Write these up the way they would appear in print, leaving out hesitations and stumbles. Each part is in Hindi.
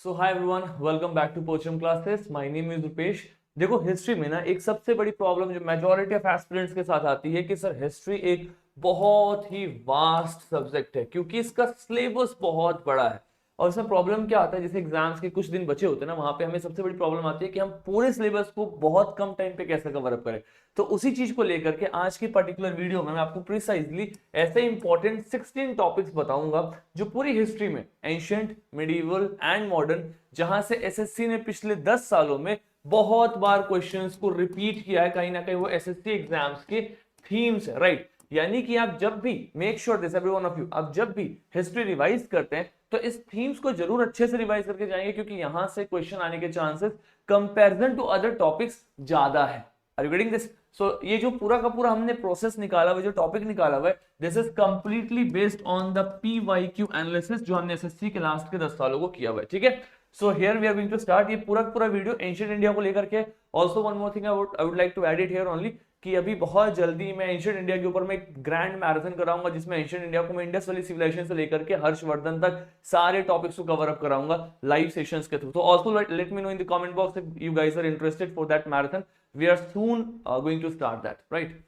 So hi everyone, welcome back to Pocham classes. My name is Rupesh. देखो, हिस्ट्री में ना एक सबसे बड़ी प्रॉब्लम जो मेजॉरिटी ऑफ एस्पिरेंट्स के साथ आती है कि सर हिस्ट्री एक बहुत ही वास्ट सब्जेक्ट है क्योंकि इसका सिलेबस बहुत बड़ा है। और इसमें प्रॉब्लम क्या आता है, जैसे एग्जाम्स के कुछ दिन बचे होते हैं ना, वहां पे हमें सबसे बड़ी प्रॉब्लम आती है कि हम पूरे सिलेबस को बहुत कम टाइम पे कैसे कवर अप करें। तो उसी चीज को लेकर के आज की पर्टिकुलर वीडियो में मैं आपको प्रिसाइजली ऐसे इंपॉर्टेंट 16 टॉपिक्स बताऊंगा जो पूरी हिस्ट्री में एंशिएंट, मिडिवल एंड मॉडर्न, जहां से एसएससी ने पिछले 10 सालों में बहुत बार क्वेश्चंस को रिपीट किया है, कहीं ना कहीं वो एसएससी एग्जाम्स के थीम्स है, राइट। यानी कि आप जब भी, make sure this every one of you, आप जब भी हिस्ट्री रिवाइज करते हैं तो इस थीम्स को जरूर अच्छे से रिवाइज करके जाएंगे क्योंकि यहां से क्वेश्चन आने के chances comparison to other topics ज्यादा है। Are you getting this? So ये जो पूरा का पूरा हमने प्रोसेस निकाला हुआ, जो टॉपिक निकाला हुआ है, this is completely based on the PYQ analysis जो हमने एसएससी के लास्ट के 10 सालों को किया हुआ है, ठीक है। So here we are going to start ये पूरा वीडियो एंशिएंट इंडिया को लेकर के। Also one more thing I would like to add it here only कि अभी बहुत जल्दी मैं एंशिएंट इंडिया के ऊपर में एक ग्रैंड मैराथन कराऊंगा जिसमें एंशिएंट इंडिया को मैं इंडस वैली सिविलाइजेशन से लेकर के हर्षवर्धन तक सारे टॉपिक्स को कवर अप कराऊंगा लाइव सेशंस के थ्रू। तो also let me know in the comment box if you guys are interested for that marathon. We are soon going to start that, right.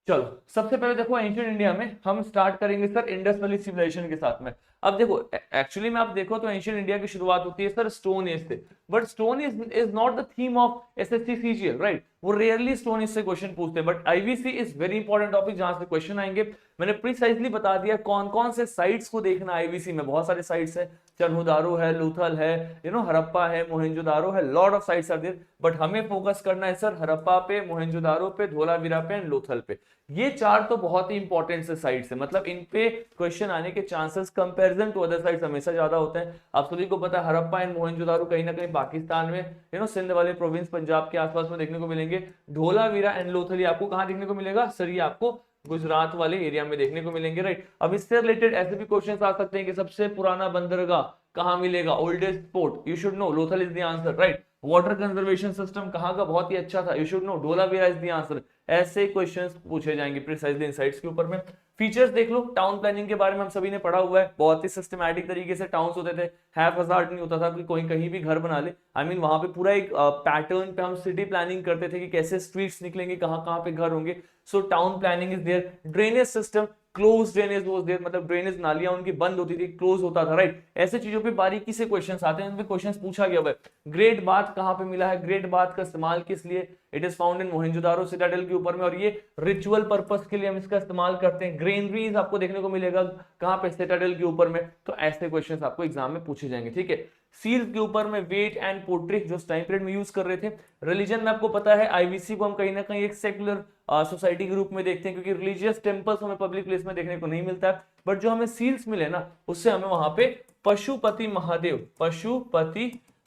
चलो, सबसे पहले देखो एंशिएंट इंडिया में हम स्टार्ट करेंगे सर इंडस वैली सिविलाइजेशन के साथ में। अब देखो, एक्चुअली में आप देखो तो एंशिएंट इंडिया की शुरुआत होती है सर स्टोन एज से, but stone age is not the theme of SSC CGL, right. वो रेयरली स्टोन एज से क्वेश्चन पूछते हैं, but IVC is very important topic जहां से क्वेश्चन आएंगे। मैंने प्रीसाइजली बता दिया कौन कौन से साइट्स को देखना आईवीसी में। बहुत सारे साइट्स है, चन्हुदारो है, लूथल है, हड़प्पा है, मोहनजोदारो है, lot of sites are there, but हमें फोकस करना है सर हड़प्पा पे, मोहनजोदारो पे, धोलावीरा पे एंड लोथल पे। ये चार तो बहुत ही इंपॉर्टेंट से साइट्स है, मतलब इन पे क्वेश्चन आने के chances comparison to other sites हमेशा ज्यादा होते हैं। आप सभी को पता है हड़प्पा एंड मोहनजोदारो कहीं ना कहीं पाकिस्तान में, सिंध वाले प्रोविंस पंजाब के आसपास में देखने को मिलेंगे। धोलावीरा एंड लोथल आपको कहां देखने को मिलेगा सर? ये आपको गुजरात वाले एरिया में देखने को मिलेंगे, राइट। अब इससे रिलेटेड ऐसे भी क्वेश्चंस आ सकते हैं कि सबसे पुराना बंदरगाह कहां मिलेगा, oldest port, you should no Lothal is the answer, right. Water conservation system कहां का बहुत ही अच्छा था, you should no Dholavira is the answer. ऐसे क्वेश्चंस पूछे जाएंगे प्रिसाइजली इनसाइट्स के ऊपर में। फीचर्स देख लो, टाउन प्लानिंग के बारे में हम सभी ने पढ़ा हुआ है, बहुत ही सिस्टमैटिक तरीके से टाउन्स होते थे। हैफहजार्ड नहीं होता था कि कोई कहीं भी घर बना ले। आई मीन वहां पे पूरा एक पैटर्न पे हम सिटी प्लानिंग करते थे कि कैसे स्ट्रीट्स निकलेंगे, कहाँ कहाँ पे घर होंगे। So town planning is there. Drainage system, close drainage was there, मतलब ड्रेनेज नालियां उनकी बंद होती थी, क्लोज होता था, राइट। ऐसे चीजों पे बारीकी से क्वेश्चंस आते हैं, उनपे क्वेश्चंस पूछा गया है। ग्रेट बाथ कहां पे मिला है, ग्रेट बाथ का इस्तेमाल किस लिए, it is found in Mohenjodaro Citadel के ऊपर में, और ये रिचुअल पर्पस के लिए हम इसका इस्तेमाल करते हैं। ग्रेनरीज आपको देखने को मिलेगा कहां पे, सिटाडेल के ऊपर में। तो ऐसे क्वेश्चंस आपको एग्जाम में पूछे जाएंगे, ठीक है। सील्स के ऊपर में वेट एंड पोट्री जो टाइम पीरियड में यूज कर रहे थे। रिलीजन में आपको पता है आईवीसी को हम कहीं ना कहीं एक सेक्युलर सोसाइटी के रूप में देखते हैं क्योंकि रिलीजियस टेंपल्स हमें पब्लिक प्लेस में देखने को नहीं मिलता है, बट जो हमें सील्स मिले ना उससे हमें वहां पे पशुपति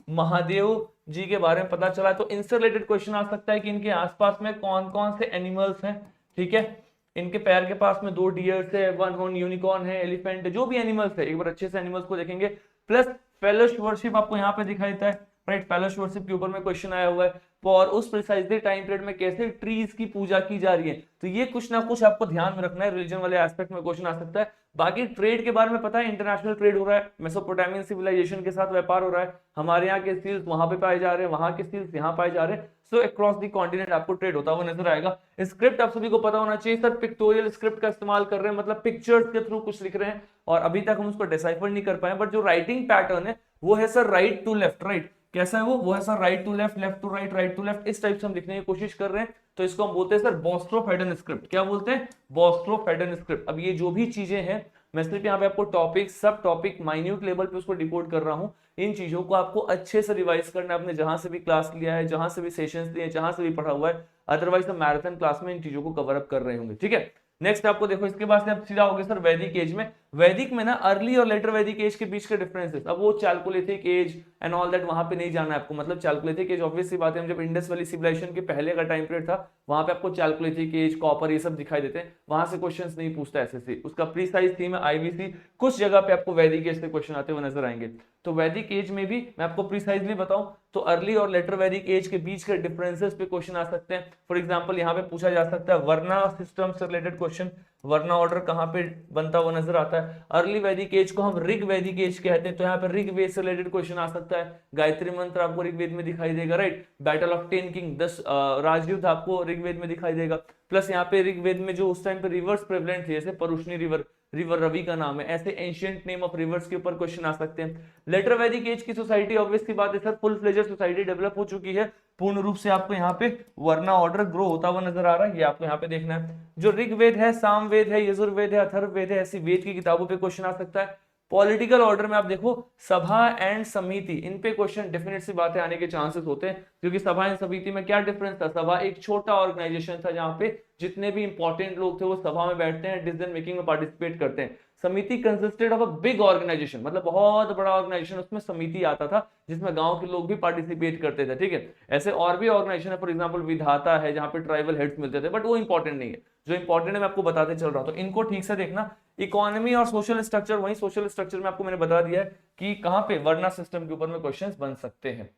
महादेव जी के बारे में पता चला। तो इनसे रिलेटेड क्वेश्चन आ सकता है कि इनके आसपास में कौन कौन से एनिमल्स हैं, ठीक है। इनके पैर के पास में 2 डियर्स है, 1 हॉर्न यूनिकॉर्न है, एलिफेंट है, जो भी एनिमल्स है एक बार अच्छे से एनिमल्स को देखेंगे। प्लस फेलोश वर्शिप आपको यहाँ पे दिखाई देता है, राइट। फेलोश वर्शिप के ऊपर में क्वेश्चन आया हुआ है, और उस प्रिसाइजली टाइम पीरियड में कैसे ट्रीज की पूजा की जा रही है। तो ये कुछ ना कुछ आपको ध्यान में रखना है, रिलीजन वाले एस्पेक्ट में क्वेश्चन आ सकता है। बाकी ट्रेड के बारे में पता है, इंटरनेशनल ट्रेड हो रहा है, मेसोपोटामियन सिविलाइजेशन के साथ व्यापार हो रहा है। हमारे यहाँ के सील्स वहां पे पाए जा रहे हैं, वहां के सील्स यहाँ पाए जा रहे हैं। सो अक्रॉस द कॉन्टिनेंट आपको ट्रेड होता हुआ नजर आएगा। स्क्रिप्ट आप सभी को पता होना चाहिए सर, पिक्टोरियल स्क्रिप्ट का इस्तेमाल कर रहे हैं, मतलब पिक्चर्स के थ्रू कुछ लिख रहे हैं, और अभी तक हम उसको डिसाइफर नहीं कर पाए। बट जो राइटिंग पैटर्न है वो है sir right to left, right. कैसा है वो है sir right to left, left to right, right to left, इस टाइप से हम लिखने की कोशिश कर रहे हैं। तो इसको हम बोलते हैं सर बोस्ट्रोफेडन स्क्रिप्ट। क्या बोलते हैं? बोस्ट्रोफेडन स्क्रिप्ट। अब ये जो भी चीजें हैं, मैं सिर्फ यहाँ पे आपको टॉपिक, सब टॉपिक माइन्यूट लेवल पे उसको डिकोड कर रहा हूँ। इन चीजों को आपको अच्छे से रिवाइज करना है, आपने जहां से भी क्लास लिया है, जहां से भी सेशंस लिए, जहां से भी पढ़ा हुआ है। अदरवाइज हम मैराथन क्लास में इन चीजों को कवर अप कर रहे होंगे, ठीक है। नेक्स्ट आपको देखो, इसके बाद से आप सीधा होगे सर वैदिक एज में। वैदिक में ना अर्ली और लेटर वैदिक एज के बीच के डिफरेंसेस, अब वो chalcolithic age and all that वहां पे नहीं जाना है आपको। मतलब चैल्कोलिथिक एज ऑब्वियस सी बात है, हम जब इंडस वैली सिविलाइजेशन के पहले का टाइम पीरियड था वहां पे आपको चैल्कोलिथिक एज, कॉपर, ये सब दिखाई देते हैं, वहां से क्वेश्चंस नहीं पूछता एसएससी। उसका प्रीसाइज थीम है आईवीसी। कुछ जगह पे आपको वैदिक एज से क्वेश्चन आते हुए नजर आएंगे। तो वैदिक एज में भी मैं आपको प्रिसाइजली बताऊं तो अर्ली और लेटर वैदिक एज के बीच के डिफरेंसेस पे क्वेश्चन आ सकते हैं। फॉर एग्जांपल यहाँ पे पूछा जा सकता है वर्ना सिस्टम से रिलेटेड क्वेश्चन, वर्ना ऑर्डर कहाँ पे बनता हुआ नजर आता है। अर्ली वैदिक एज को हम ऋग वैदिक एज कहते हैं, तो यहाँ पे ऋग वेद से रिलेटेड क्वेश्चन आ सकता है। गायत्री मंत्र आपको ऋग्वेद में दिखाई देगा, राइट। बैटल ऑफ 10 किंग, 10 राजयुद्ध आपको ऋग्वेद में दिखाई देगा। प्लस यहाँ पे ऋग्वेद में जो उस टाइम पे रिवर्स प्रेवलेंट थे, जैसे परुष्णी रिवर, रिवर रवि का नाम है, ऐसे एंशिएंट नेम ऑफ रिवर्स के ऊपर क्वेश्चन आ सकते हैं। लेटर वैदिक एज की सोसाइटी ऑब्वियस सी बात है sir, full fledged society develop हो चुकी है, पूर्ण रूप से आपको यहाँ पे वर्ना ऑर्डर ग्रो होता हुआ नजर आ रहा है, ये आपको यहाँ पे देखना है। जो ऋग्वेद है, सामवेद है, यजुर्वेद है, अथर्ववेद है, ऐसी वेद की किताबों पे क्वेश्चन आ सकता है। पॉलिटिकल ऑर्डर में आप देखो सभा एंड समिति, इन पे क्वेश्चन डेफिनेट सी बातें आने के चांसेस होते हैं, क्योंकि सभा एंड समिति में क्या डिफरेंस था। सभा एक छोटा ऑर्गेनाइजेशन था जहां पे जितने भी इंपॉर्टेंट लोग थे वो सभा में बैठते हैं, डिसीजन मेकिंग में पार्टिसिपेट करते हैं। समिति consisted of a big organisation, मतलब बहुत बड़ा ऑर्गेनाइजेशन, उसमें समिति आता था जिसमें गांव के लोग भी पार्टिसिपेट करते थे, ठीक है। ऐसे और भी ऑर्गेनाइजेशन है, फॉर एग्जांपल विधाता है जहां पे ट्राइबल हेड्स मिलते थे, बट वो इंपॉर्टेंट नहीं है। जो इंपॉर्टेंट है मैं आपको बताते चल रहा हूं, तो इनको ठीक से देखना। इकोनॉमी और सोशल स्ट्रक्चर, वही सोशल स्ट्रक्चर में आपको मैंने बता दिया है कि कहां पे वर्ना सिस्टम के ऊपर में क्वेश्चंस बन सकते हैं।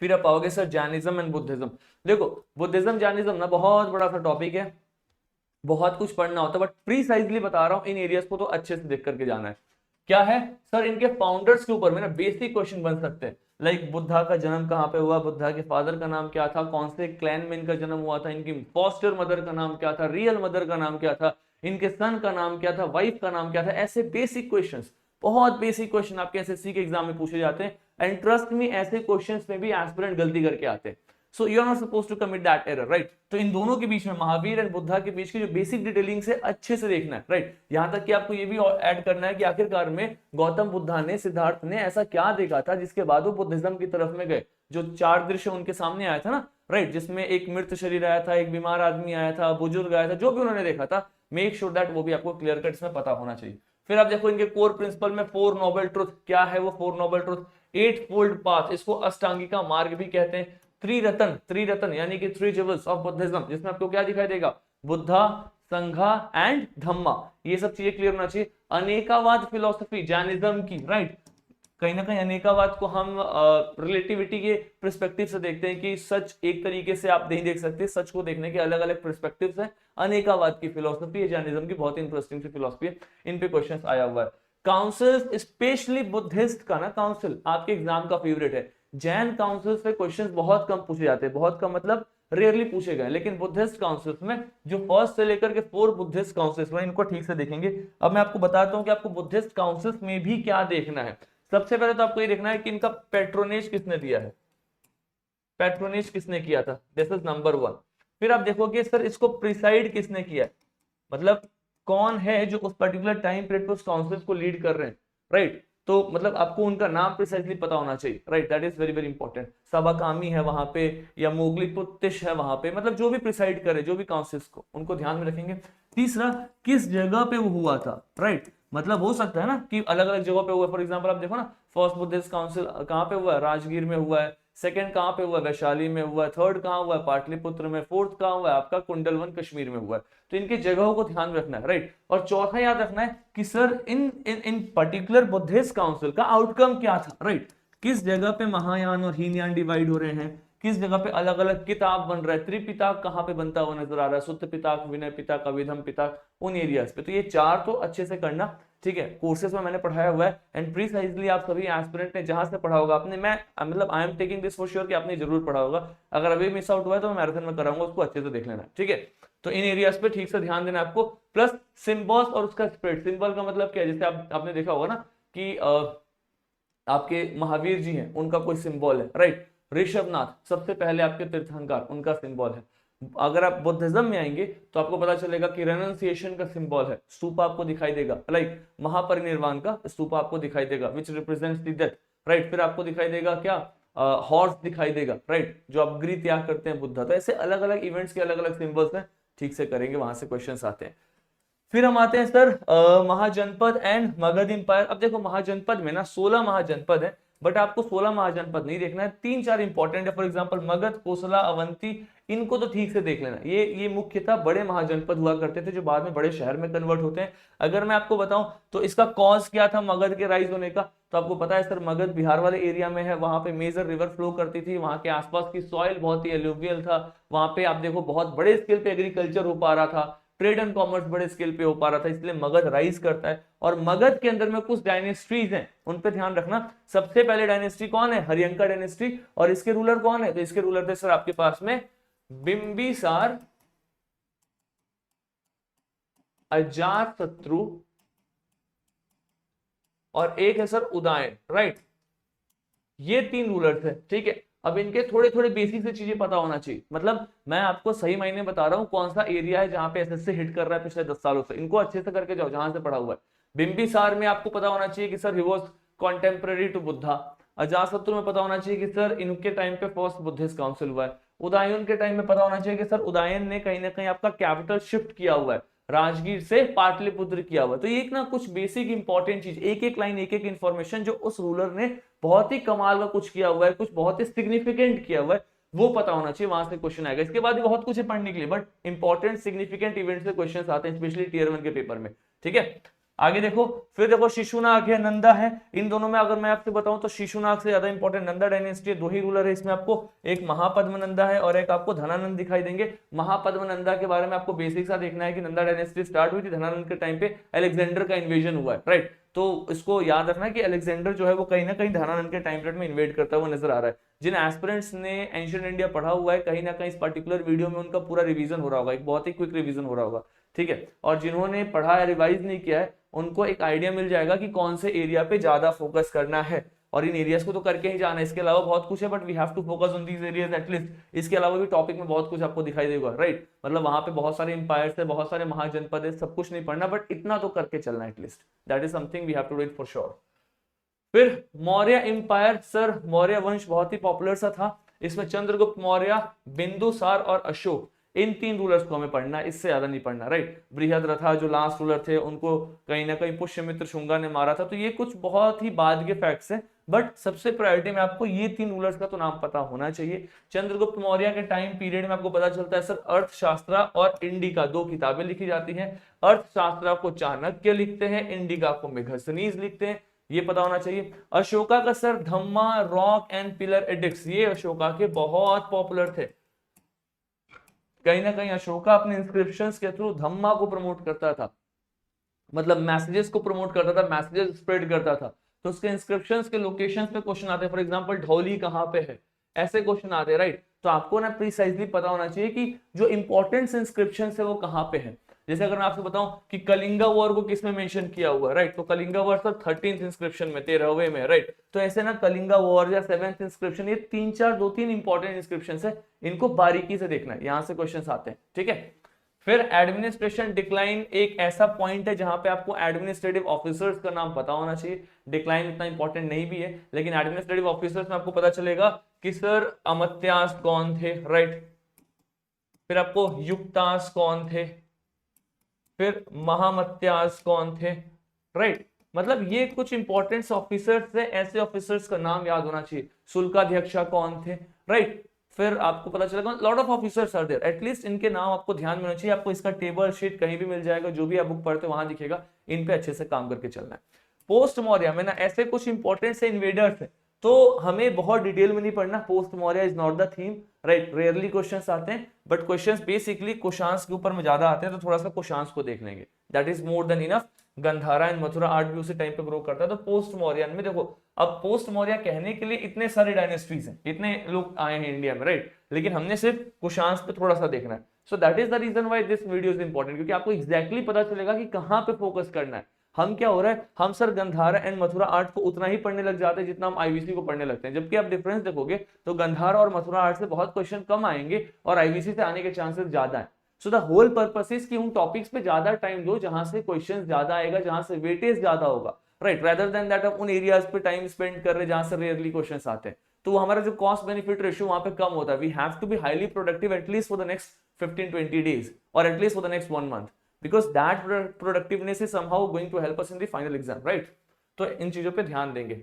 फिर आप आओगे सर जैनिज्म एंड बुद्धिज्म। देखो बुद्धिज्म जैनिज्म ना बहुत बड़ा सा टॉपिक है, बहुत कुछ पढ़ना होता है, बट प्रीसाइजली बता रहा हूं, इन एरियाज को तो अच्छे से देख करके जाना है। क्या है सर, इनके फाउंडर्स के ऊपर में ना बेसिक क्वेश्चन बन सकते हैं, लाइक बुद्धा का जन्म कहाँ पे हुआ, बुद्धा के फादर का नाम क्या था, कौन से क्लैन में इनका जन्म हुआ था, इनकी फॉस्टर मदर का नाम क्या था, रियल मदर का नाम क्या था, इनके सन का नाम क्या था, वाइफ का नाम क्या था। ऐसे बेसिक क्वेश्चंस, बहुत बेसिक क्वेश्चन आपके एसएससी के एग्जाम में पूछे जाते हैं, एंड ट्रस्ट मी ऐसे क्वेश्चंस में भी एस्पिरेंट गलती करके आते हैं। So you are not supposed to commit that error, right. तो इन दोनों के बीच में, महावीर एंड बुद्धा के बीच की जो बेसिक डिटेलिंग से अच्छे से देखना है, राइट। यहां तक कि आपको ये भी ऐड करना है कि आखिरकार में गौतम बुद्धा ने, सिद्धार्थ ने ऐसा क्या देखा था जिसके बाद वो बुद्धिज्म की तरफ में गए। जो 4 दृश्य उनके सामने आया था ना, राइट, जिसमें एक मृत शरीर आया था, एक बीमार आदमी आया था, बुजुर्ग आया था, जो भी उन्होंने देखा था, मेक श्योर दैट वो भी आपको क्लियर कट इसमें पता होना चाहिए। फिर आप देखो इनके कोर प्रिंसिपल में 4 नोबल ट्रुथ, क्या है वो 4 नोबल ट्रुथ। 8 फोल्ड पाथ, इसको अष्टांगिका मार्ग भी कहते हैं। त्रिरत्न यानी कि 3 जेवल्स ऑफ बुद्धिज्म, जिसमें आपको क्या दिखाई देगा, बुद्धा, संघा एंड धम्मा, ये सब चीजें क्लियर होना चाहिए। अनेकावाद फिलोसफी जैनिज्म की, राइट, कहीं ना कहीं अनेकावाद को हम रिलेटिविटी के पर्सपेक्टिव से देखते हैं कि सच एक तरीके से आप नहीं देख सकते, सच को देखने के अलग अलग पर्सपेक्टिव्स हैं। अनेकावाद की फिलोसफी है जैनिज्म की, बहुत इंटरेस्टिंग सी फिलोसफी है, इन पे क्वेश्चंस आया हुआ है। काउंसिल, स्पेशली बुद्धिस्ट का ना काउंसिल आपके एग्जाम का फेवरेट है। जैन काउंसिल से क्वेश्चंस बहुत कम पूछे जाते हैं, बहुत कम मतलब रेयरली पूछे गए, लेकिन बुद्धिस्ट काउंसिल्स में जो फर्स्ट से लेकर के 4 बुद्धिस्ट काउंसिल्स में, इनको ठीक से देखेंगे। अब मैं आपको बताता हूं कि आपको बुद्धिस्ट काउंसिल्स में भी क्या देखना है। सबसे पहले तो आपको ये देखना है कि इनका पैट्रोनेज किसने दिया है, पैट्रोनेज किसने किया था, दिस इज नंबर 1। फिर आप देखोगे सर इसको प्रिसाइड किसने किया है, मतलब कौन है जो उस पर्टिकुलर टाइम पीरियड पर उस काउंसिल को लीड कर रहे हैं, राइट। तो मतलब आपको उनका नाम प्रिसाइजली पता होना चाहिए, right, that is very very important. सबाकामी है वहां पे, या मोगली पुत्तिश है वहां पे, मतलब जो भी प्रिसाइड करे, जो भी काउंसिल्स को, उनको ध्यान में रखेंगे। तीसरा, किस जगह पे वो हुआ था, राइट, मतलब हो सकता है ना कि अलग अलग जगह पे हुआ। फॉर एग्जांपल आप देखो ना, फर्स्ट बुद्धिस्ट काउंसिल कहाँ पे हुआ है, राजगीर में हुआ है। सेकंड कहाँ पे हुआ है, वैशाली में हुआ है। थर्ड कहाँ हुआ है, पाटलिपुत्र में। फोर्थ कहाँ हुआ है, आपका कुंडलवन कश्मीर में हुआ है। तो इनकी जगहों को ध्यान रखना है, राइट। और चौथा याद रखना है कि सर इन इन इन पर्टिकुलर बुद्धिस्ट काउंसिल का आउटकम क्या था, राइट। किस जगह पे महायान और हीनयान डिवाइड हो रहे हैं, किस जगह पे अलग अलग किताब बन रहा है, त्रिपिताक कहाँ पे बनता हुआ नजर आ रहा है, सुत्त पिताक, विनय पिताक, अभिधम पिताक, उन एरियाज पे। तो ये 4 तो अच्छे से करना, ठीक है, कोर्सेज में मैंने पढ़ाया हुआ है, एंड प्रीसाइजली आप सभी एस्पिरेंट ने जहां से पढ़ा होगा आपने, मैं मतलब I am taking this for sure कि आपने जरूर पढ़ा होगा। अगर अभी मिस आउट हुआ है तो मैं मैराथन में कराऊंगा, उसको अच्छे से देख लेना, ठीक है। तो इन एरियाज पे ठीक से ध्यान देना आपको। प्लस सिंबल्स और उसका स्प्रेड, सिंबल का मतलब क्या है, जैसे आपने देखा होगा ना कि आपके महावीर जी हैं, उनका कोई सिंबल है, राइट। ऋषभनाथ सबसे पहले आपके तीर्थंकर, उनका सिंबल है। अगर आप बुद्धिज्म में आएंगे तो आपको पता चलेगा कि रेनन्सिएशन का सिंबल है, स्तूप आपको दिखाई देगा, लाइक महापरिनिर्वाण का स्तूप आपको दिखाई देगा, विच रिप्रेजेंट्स द डेथ, राइट। फिर आपको दिखाई देगा क्या, हॉर्स दिखाई देगा, राइट, जो आप गृह त्याग करते हैं बुद्धा। तो ऐसे अलग अलग इवेंट्स के अलग अलग सिंबल्स हैं, ठीक से करेंगे, वहां से क्वेश्चंस आते हैं। फिर हम आते हैं सर महाजनपद एंड मगध इंपायर। अब देखो महाजनपद में ना 16 महाजनपद है, बट आपको 16 महाजनपद नहीं देखना है, 3-4 इंपॉर्टेंट है। फॉर एग्जांपल मगध, कोसला, अवंती, इनको तो ठीक से देख लेना। ये मुख्यतः बड़े महाजनपद हुआ करते थे जो बाद में बड़े शहर में कन्वर्ट होते हैं। अगर मैं आपको बताऊं तो इसका कॉज क्या था मगध के राइज होने का, तो आपको पता है सर मगध बिहार वाले एरिया में है, वहां पे मेजर रिवर फ्लो करती थी, वहां के आसपास की सॉइल बहुत ही एलुवियल था, वहां पे आप देखो बहुत बड़े स्केल पे एग्रीकल्चर हो पा रहा था, ट्रेड एंड कॉमर्स बड़े स्केल पे हो पा रहा था, इसलिए मगध राइज करता है। और मगध के अंदर में कुछ डायनेस्टीज हैं, उन पे ध्यान रखना। सबसे पहले डायनेस्टी कौन है? हरियंका डायनेस्टी। और इसके रूलर कौन है? तो इसके रूलर थे सर आपके पास में बिंबिसार, अजातशत्रु और एक है सर उदयन, राइट। ये 3 रूलर्स है, ठीक है। अब इनके थोड़े थोड़े बेसिक से चीजें पता होना चाहिए, मतलब मैं आपको सही मायने बता रहा हूं कौन सा एरिया है जहां पे एसएससी हिट कर रहा है पिछले 10 सालों से, इनको अच्छे से करके जाओ जहां से पढ़ा हुआ है। बिंबिसार में आपको पता होना चाहिए कि sir he was contemporary to Buddha. Ajatashatru में पता होना चाहिए कि सर इनके टाइम पे फर्स्ट बुद्धिस्ट काउंसिल हुआ है। उदयन के टाइम में पता होना चाहिए कि सर उदयन ने कहीं ना कहीं आपका कैपिटल शिफ्ट किया हुआ है, राजगीर से पाटलिपुत्र किया हुआ। तो ये एक ना कुछ बेसिक इंपॉर्टेंट चीज, एक एक लाइन एक एक इंफॉर्मेशन जो उस रूलर ने बहुत ही कमाल का कुछ किया हुआ है, कुछ बहुत ही सिग्निफिकेंट किया हुआ है, वो पता होना चाहिए, वहां से क्वेश्चन आएगा। इसके बाद भी बहुत कुछ है पढ़ने के लिए, बट इंपॉर्टेंट सिग्निफिकेंट इवेंट से क्वेश्चन आते हैं, स्पेशली टीयर 1 के पेपर में, ठीक है। आगे देखो, फिर देखो शिशुनाग है, नंदा है। इन दोनों में अगर मैं आपसे बताऊं तो शिशुनाग से ज्यादा इंपॉर्टेंट नंदा डायनेस्टी है। 2 ही रूलर है इसमें, आपको एक महापद्म नंदा है और एक आपको धनानंद दिखाई देंगे। महापद्म नंदा के बारे में आपको बेसिक सा देखना है कि नंदा डायनेस्टी स्टार्ट हुई थी धनानंद के टाइम पे, अलेक्जेंडर का इन्वेजन हुआ है, राइट। तो इसको याद रखना कि अलेक्जेंडर जो है वो कहीं ना कहीं धनानंद के टाइम पीरियड में इन्वेड करता हुआ नजर आ रहा है। जिन एस्पिरेंट्स ने एंशिएंट इंडिया पढ़ा हुआ है, कहीं ना कहीं इस पर्टिकुलर वीडियो में उनका पूरा रिवीजन हो रहा होगा, एक बहुत ही क्विक रिवीजन हो रहा होगा, ठीक है। और जिन्होंने पढ़ा है रिवाइज नहीं किया है, उनको एक आइडिया मिल जाएगा कि कौन से एरिया पे ज्यादा फोकस करना है, और इन एरियाज को तो करके ही जाना है। इसके अलावा बहुत कुछ है, but we have to focus on these areas at least. इसके अलावा भी टॉपिक में बहुत कुछ आपको दिखाई देगा, राइट। मतलब वहां पे बहुत सारे इंपायर्स है, बहुत सारे महाजनपद है, सब कुछ नहीं पढ़ना, बट इतना तो करके चलना है at least. That is something we have to do it for sure. फिर मौर्य इंपायर, सर मौर्य वंश बहुत ही पॉपुलर सा था। इसमें चंद्रगुप्त मौर्य, बिंदुसार और अशोक, इन 3 रूलर्स को हमें पढ़ना, इससे ज्यादा नहीं पढ़ना, राइट। बृहद्रथा जो लास्ट रूलर थे, उनको कहीं ना कहीं पुष्यमित्र शुंगा ने मारा था। तो ये कुछ बहुत ही बाद के फैक्ट्स हैं, बट सबसे प्रायोरिटी में आपको ये 3 रूलर्स का तो नाम पता होना चाहिए। चंद्रगुप्त मौर्य के टाइम पीरियड में आपको पता चलता है सर अर्थशास्त्र और इंडिका 2 किताबें लिखी जाती हैं। अर्थशास्त्र को चाणक्य लिखते हैं, इंडिका को मेगस्थनीज लिखते हैं, ये पता होना चाहिए। अशोका का sir Dhamma, rock and pillar addicts, ये अशोका के बहुत पॉपुलर थे। कहीं ना कहीं अशोका अपने इंस्क्रिप्शंस के थ्रू धम्मा को प्रमोट करता था, मतलब मैसेजेस को प्रमोट करता था, मैसेजेस स्प्रेड करता था। तो उसके इंस्क्रिप्शंस के लोकेशंस पे क्वेश्चन आते हैं, फॉर एग्जांपल ढौली कहाँ पे है, ऐसे क्वेश्चन आते हैं, राइट। तो आपको ना प्रिसाइजली पता होना चाहिए कि जो इंपॉर्टेंट इंस्क्रिप्शन है वो कहाँ पे है। जैसे अगर मैं आपसे बताऊं कि कलिंगा वॉर को किसमें मेंशन किया हुआ है, राइट, तो Kalinga war sir 13th inscription में, 13वें में, राइट। तो ऐसे ना कलिंगा वॉर या 7th इंस्क्रिप्शन, ये 2-3 इंपॉर्टेंट इंस्क्रिप्शन है, इनको बारीकी से देखना है, यहां से क्वेश्चन आते हैं, ठीक है। फिर एडमिनिस्ट्रेशन डिक्लाइन एक ऐसा पॉइंट है जहां पे आपको एडमिनिस्ट्रेटिव ऑफिसर्स का नाम पता होना चाहिए। डिक्लाइन इतना इंपॉर्टेंट नहीं भी है, लेकिन एडमिनिस्ट्रेटिव ऑफिसर्स में आपको पता चलेगा कि सर अमत्यास कौन थे, राइट। फिर आपको युक्तास कौन थे, फिर महामत्यास कौन थे, राइट। मतलब ये कुछ इंपॉर्टेंट ऑफिसर्स है, ऐसे ऑफिसर्स का नाम याद होना चाहिए। शुल्काध्यक्षा कौन थे, राइट। फिर आपको पता चलेगा lot of officers are there, at least इनके नाम आपको ध्यान में होना चाहिए। आपको इसका टेबल शीट कहीं भी मिल जाएगा, जो भी आप बुक पढ़ते हो वहां दिखेगा, इन पे अच्छे से काम करके चलना है। पोस्ट मौर्य में ना ऐसे कुछ इंपॉर्टेंट से इन्वेडर्स है, तो हमें बहुत डिटेल में नहीं पढ़ना। Post Maurya is not the theme, right. Rarely questions आते हैं, बट क्वेश्चंस बेसिकली कुशांश के ऊपर में ज्यादा आते हैं, तो थोड़ा सा कुशांश को देख लेंगे, that is more than enough. Gandhara and Mathura art भी उसी टाइम पे ग्रो करता है। तो पोस्ट मौर्यन में देखो, अब पोस्ट मौर्य कहने के लिए इतने सारे डायनेस्टीज हैं, इतने लोग आए हैं इंडिया में, राइट, लेकिन हमने सिर्फ कुशांश पे थोड़ा सा देखना है। So that is the reason why this video is important, क्योंकि आपको एग्जैक्टली पता चलेगा कि कहां पे फोकस करना है। हम क्या हो रहा है, हम sir Gandhara and Mathura art को उतना ही पढ़ने लग जाते हैं जितना हम आईवीसी को पढ़ने लगते हैं, जबकि आप डिफरेंस देखोगे तो गंधारा और मथुरा आर्ट से बहुत क्वेश्चन कम आएंगे और आईवीसी से आने के चांसेस ज्यादा है। So the whole purpose is कि उन टॉपिक्स पे ज्यादा टाइम दो जहां से क्वेश्चन ज्यादा आएगा, जहां से वेटेज ज्यादा होगा, राइट, रेदर देन दैट आप उन एरियाज पे टाइम स्पेंड कर रहे जहां से रेयरली क्वेश्चंस आते हैं। तो हमारा जो कॉस्ट बेनिफिट रेशियो वहां पे कम होता है। We have to be highly productive at least for the next 15-20 days और at least for the next 1 month, because that productiveness is somehow going to help us in the final exam, right? तो इन चीजों पे ध्यान देंगे।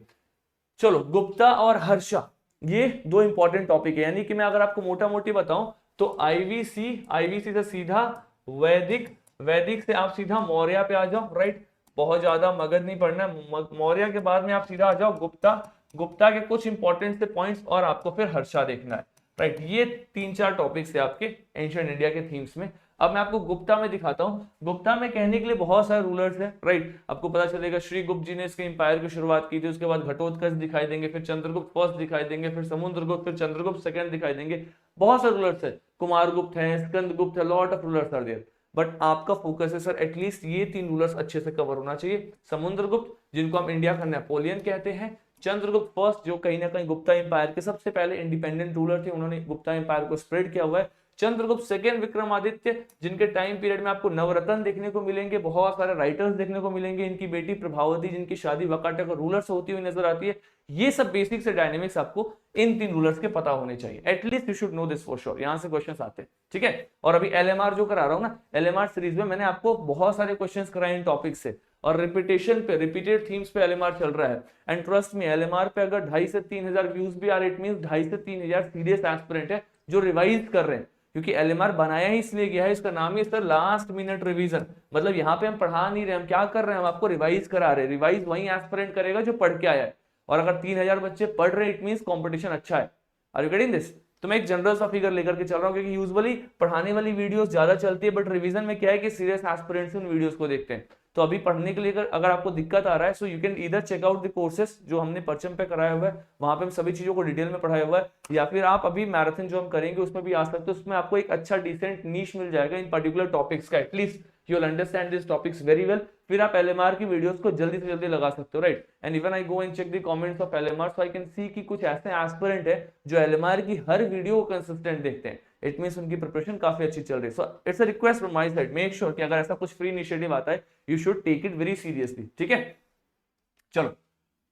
चलो, गुप्ता और हर्षा ये दो इंपॉर्टेंट टॉपिक है, यानी कि मैं अगर आपको मोटा मोटी बताऊं तो आईवीसी से सीधा वैदिक, वैदिक से आप सीधा मौर्य पे आ जाओ, राइट। बहुत ज्यादा मगज नहीं पढ़ना, मौर्य के बाद में आप सीधा आ जाओ गुप्ता, गुप्ता के कुछ इंपॉर्टेंट से पॉइंट्स और आपको फिर हर्षा देखना है, राइट। ये 3-4 टॉपिक्स है आपके एंशिएंट इंडिया के थीम्स में। अब मैं आपको गुप्ता में दिखाता हूँ। गुप्ता में कहने के लिए बहुत सारे रूलर्स हैं, राइट। आपको पता चलेगा श्री गुप्त जी ने इसके एम्पायर की शुरुआत की थी, उसके बाद घटोत्कच दिखाई देंगे, फिर चंद्रगुप्त फर्स्ट दिखाई देंगे, फिर समुद्रगुप्त, फिर चंद्रगुप्त सेकंड दिखाई देंगे। बहुत सारे रूलर्स है, कुमारगुप्त है, स्कंदगुप्त है, lot of rulers are there. But आपका फोकस है सर एटलीस्ट ये 3 रूलर्स अच्छे से कवर होना चाहिए। समुद्रगुप्त, जिनको हम इंडिया का नेपोलियन कहते हैं, चंद्रगुप्त फर्स्ट, जो कहीं ना कहीं गुप्ता एम्पायर के सबसे पहले इंडिपेंडेंट रूलर थे, उन्होंने गुप्ता एम्पायर को स्प्रेड किया हुआ है। चंद्रगुप्त सेकेंड विक्रमादित्य, जिनके टाइम पीरियड में आपको नवरत्न देखने को मिलेंगे, बहुत सारे राइटर्स देखने को मिलेंगे, इनकी बेटी प्रभावती जिनकी शादी वाकाटक रूलर से होती हुई नजर आती है। ये सब बेसिक से डायनेमिक्स आपको इन 3 रूलर्स के पता होने चाहिए, at least you should no this for sure. यहां से क्वेश्चंस आते हैं, ठीक है। और अभी एलएमआर जो करा रहा हूं ना, एलएमआर सीरीज में मैंने आपको बहुत सारे क्वेश्चंस कराए इन टॉपिक से, और रिपीटेशन पे, रिपीटेड थीम्स पे एलएमआर चल रहा है। एंड ट्रस्ट में, एलएमआर पे अगर 2,500 से 3,000 व्यूज भी आ रहे, इट मींस 2,500 से 3,000 सीरियस एस्पिरेंट है जो रिवाइज कर रहे हैं, क्योंकि एलएमआर बनाया ही इसलिए गया है, इसका नाम ही सर लास्ट मिनट रिवीजन। मतलब यहाँ पे हम पढ़ा नहीं रहे, हम क्या कर रहे हैं, हम आपको रिवाइज करा रहे हैं। रिवाइज वही एस्पिरेंट करेगा जो पढ़ के आया है, और अगर 3,000 बच्चे पढ़ रहे हैं, इट मींस कंपटीशन अच्छा है। Are you getting this? तो मैं एक जनरल सा फिगर लेकर के चल रहा हूँ, क्योंकि यूजुअली पढ़ाने वाली वीडियोस ज्यादा चलती है, बट रिवीजन में क्या है कि सीरियस एस्पिरेंट्स उन वीडियोस को देखते हैं। तो अभी पढ़ने के लिए अगर आपको दिक्कत आ रहा है, so you can either check out the courses जो हमने परचम पे कराया हुआ है, वहां पे हम सभी चीजों को डिटेल में पढ़ाया हुआ है, या फिर आप अभी मैराथन जो हम करेंगे उसमें भी आ सकते हो। उसमें आपको एक अच्छा डिसेंट नीश मिल जाएगा इन पर्टिकुलर टॉपिक्स का, at least you will understand this topics very well. फिर आप एलएमआर की वीडियोस को जल्दी से जल्दी लगा सकते हो, right. And even I go and check the comments of LMR, so I can see कि कुछ ऐसे एस्पिरेंट है जो एलएमआर की हर वीडियो को कंसिस्टेंट देखते हैं। इट मींस उनकी प्रिपरेशन काफी अच्छी चल रही है। So it's a request from my side, make sure कि अगर ऐसा कुछ फ्री इनिशिएटिव आता है, you should take it very seriously, ठीक है। चलो,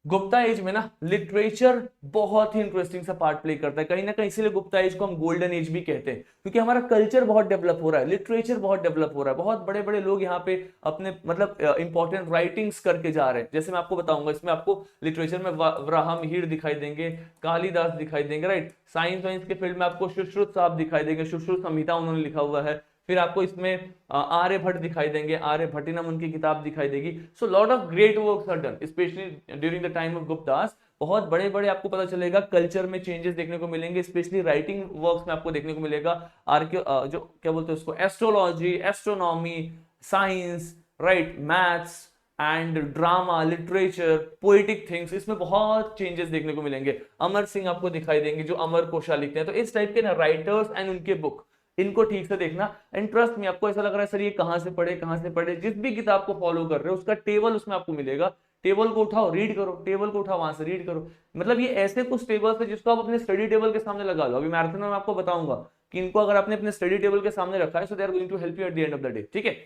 गुप्ता एज में ना लिटरेचर बहुत ही इंटरेस्टिंग सा पार्ट प्ले करता है, कहीं ना कहीं इसीलिए गुप्ता एज को हम गोल्डन एज भी कहते हैं, क्योंकि हमारा कल्चर बहुत डेवलप हो रहा है, लिटरेचर बहुत डेवलप हो रहा है, बहुत बड़े बड़े लोग यहाँ पे अपने मतलब इंपॉर्टेंट राइटिंग्स करके जा रहे हैं। जैसे मैं आपको बताऊंगा, इसमें आपको लिटरेचर में वराह मिहिर दिखाई देंगे, कालिदास दिखाई देंगे, राइट। साइंस वाइंस के फील्ड में आपको सुश्रुत साहब दिखाई देंगे, सुश्रुत संहिता उन्होंने लिखा हुआ है। फिर आपको इसमें आर्यभट्ट दिखाई देंगे, आर्यभट्टिनम उनकी किताब दिखाई देगी। So lot of great works are done specially during the time of Guptas. बहुत बड़े बड़े आपको पता चलेगा कल्चर में चेंजेस देखने को मिलेंगे, स्पेशली राइटिंग वर्क्स में आपको देखने को मिलेगा। जो क्या बोलते हैं उसको, astrology, astronomy, science, right, maths and drama, literature, poetic things, इसमें बहुत चेंजेस देखने को मिलेंगे। अमर सिंह आपको दिखाई देंगे जो अमर कोशा लिखते हैं। तो इस टाइप के ना राइटर्स एंड उनके बुक, इनको ठीक से देखना। एंड ट्रस्ट में, आपको ऐसा लग रहा है सर ये कहां से पढ़े कहां से पढ़े, जिस भी किताब को फॉलो कर रहे हो उसका टेबल उसमें आपको मिलेगा, टेबल को उठाओ रीड करो, टेबल को उठाओ वहां से रीड करो। मतलब ये ऐसे कुछ टेबल्स है जिसको आप अपने स्टडी टेबल के सामने लगा लो। अभी मैराथन में मैं आपको बताऊंगा कि इनको अगर आपने अपने स्टडी टेबल के सामने रखा है, so they are going to help you at the end of the day, ठीक है।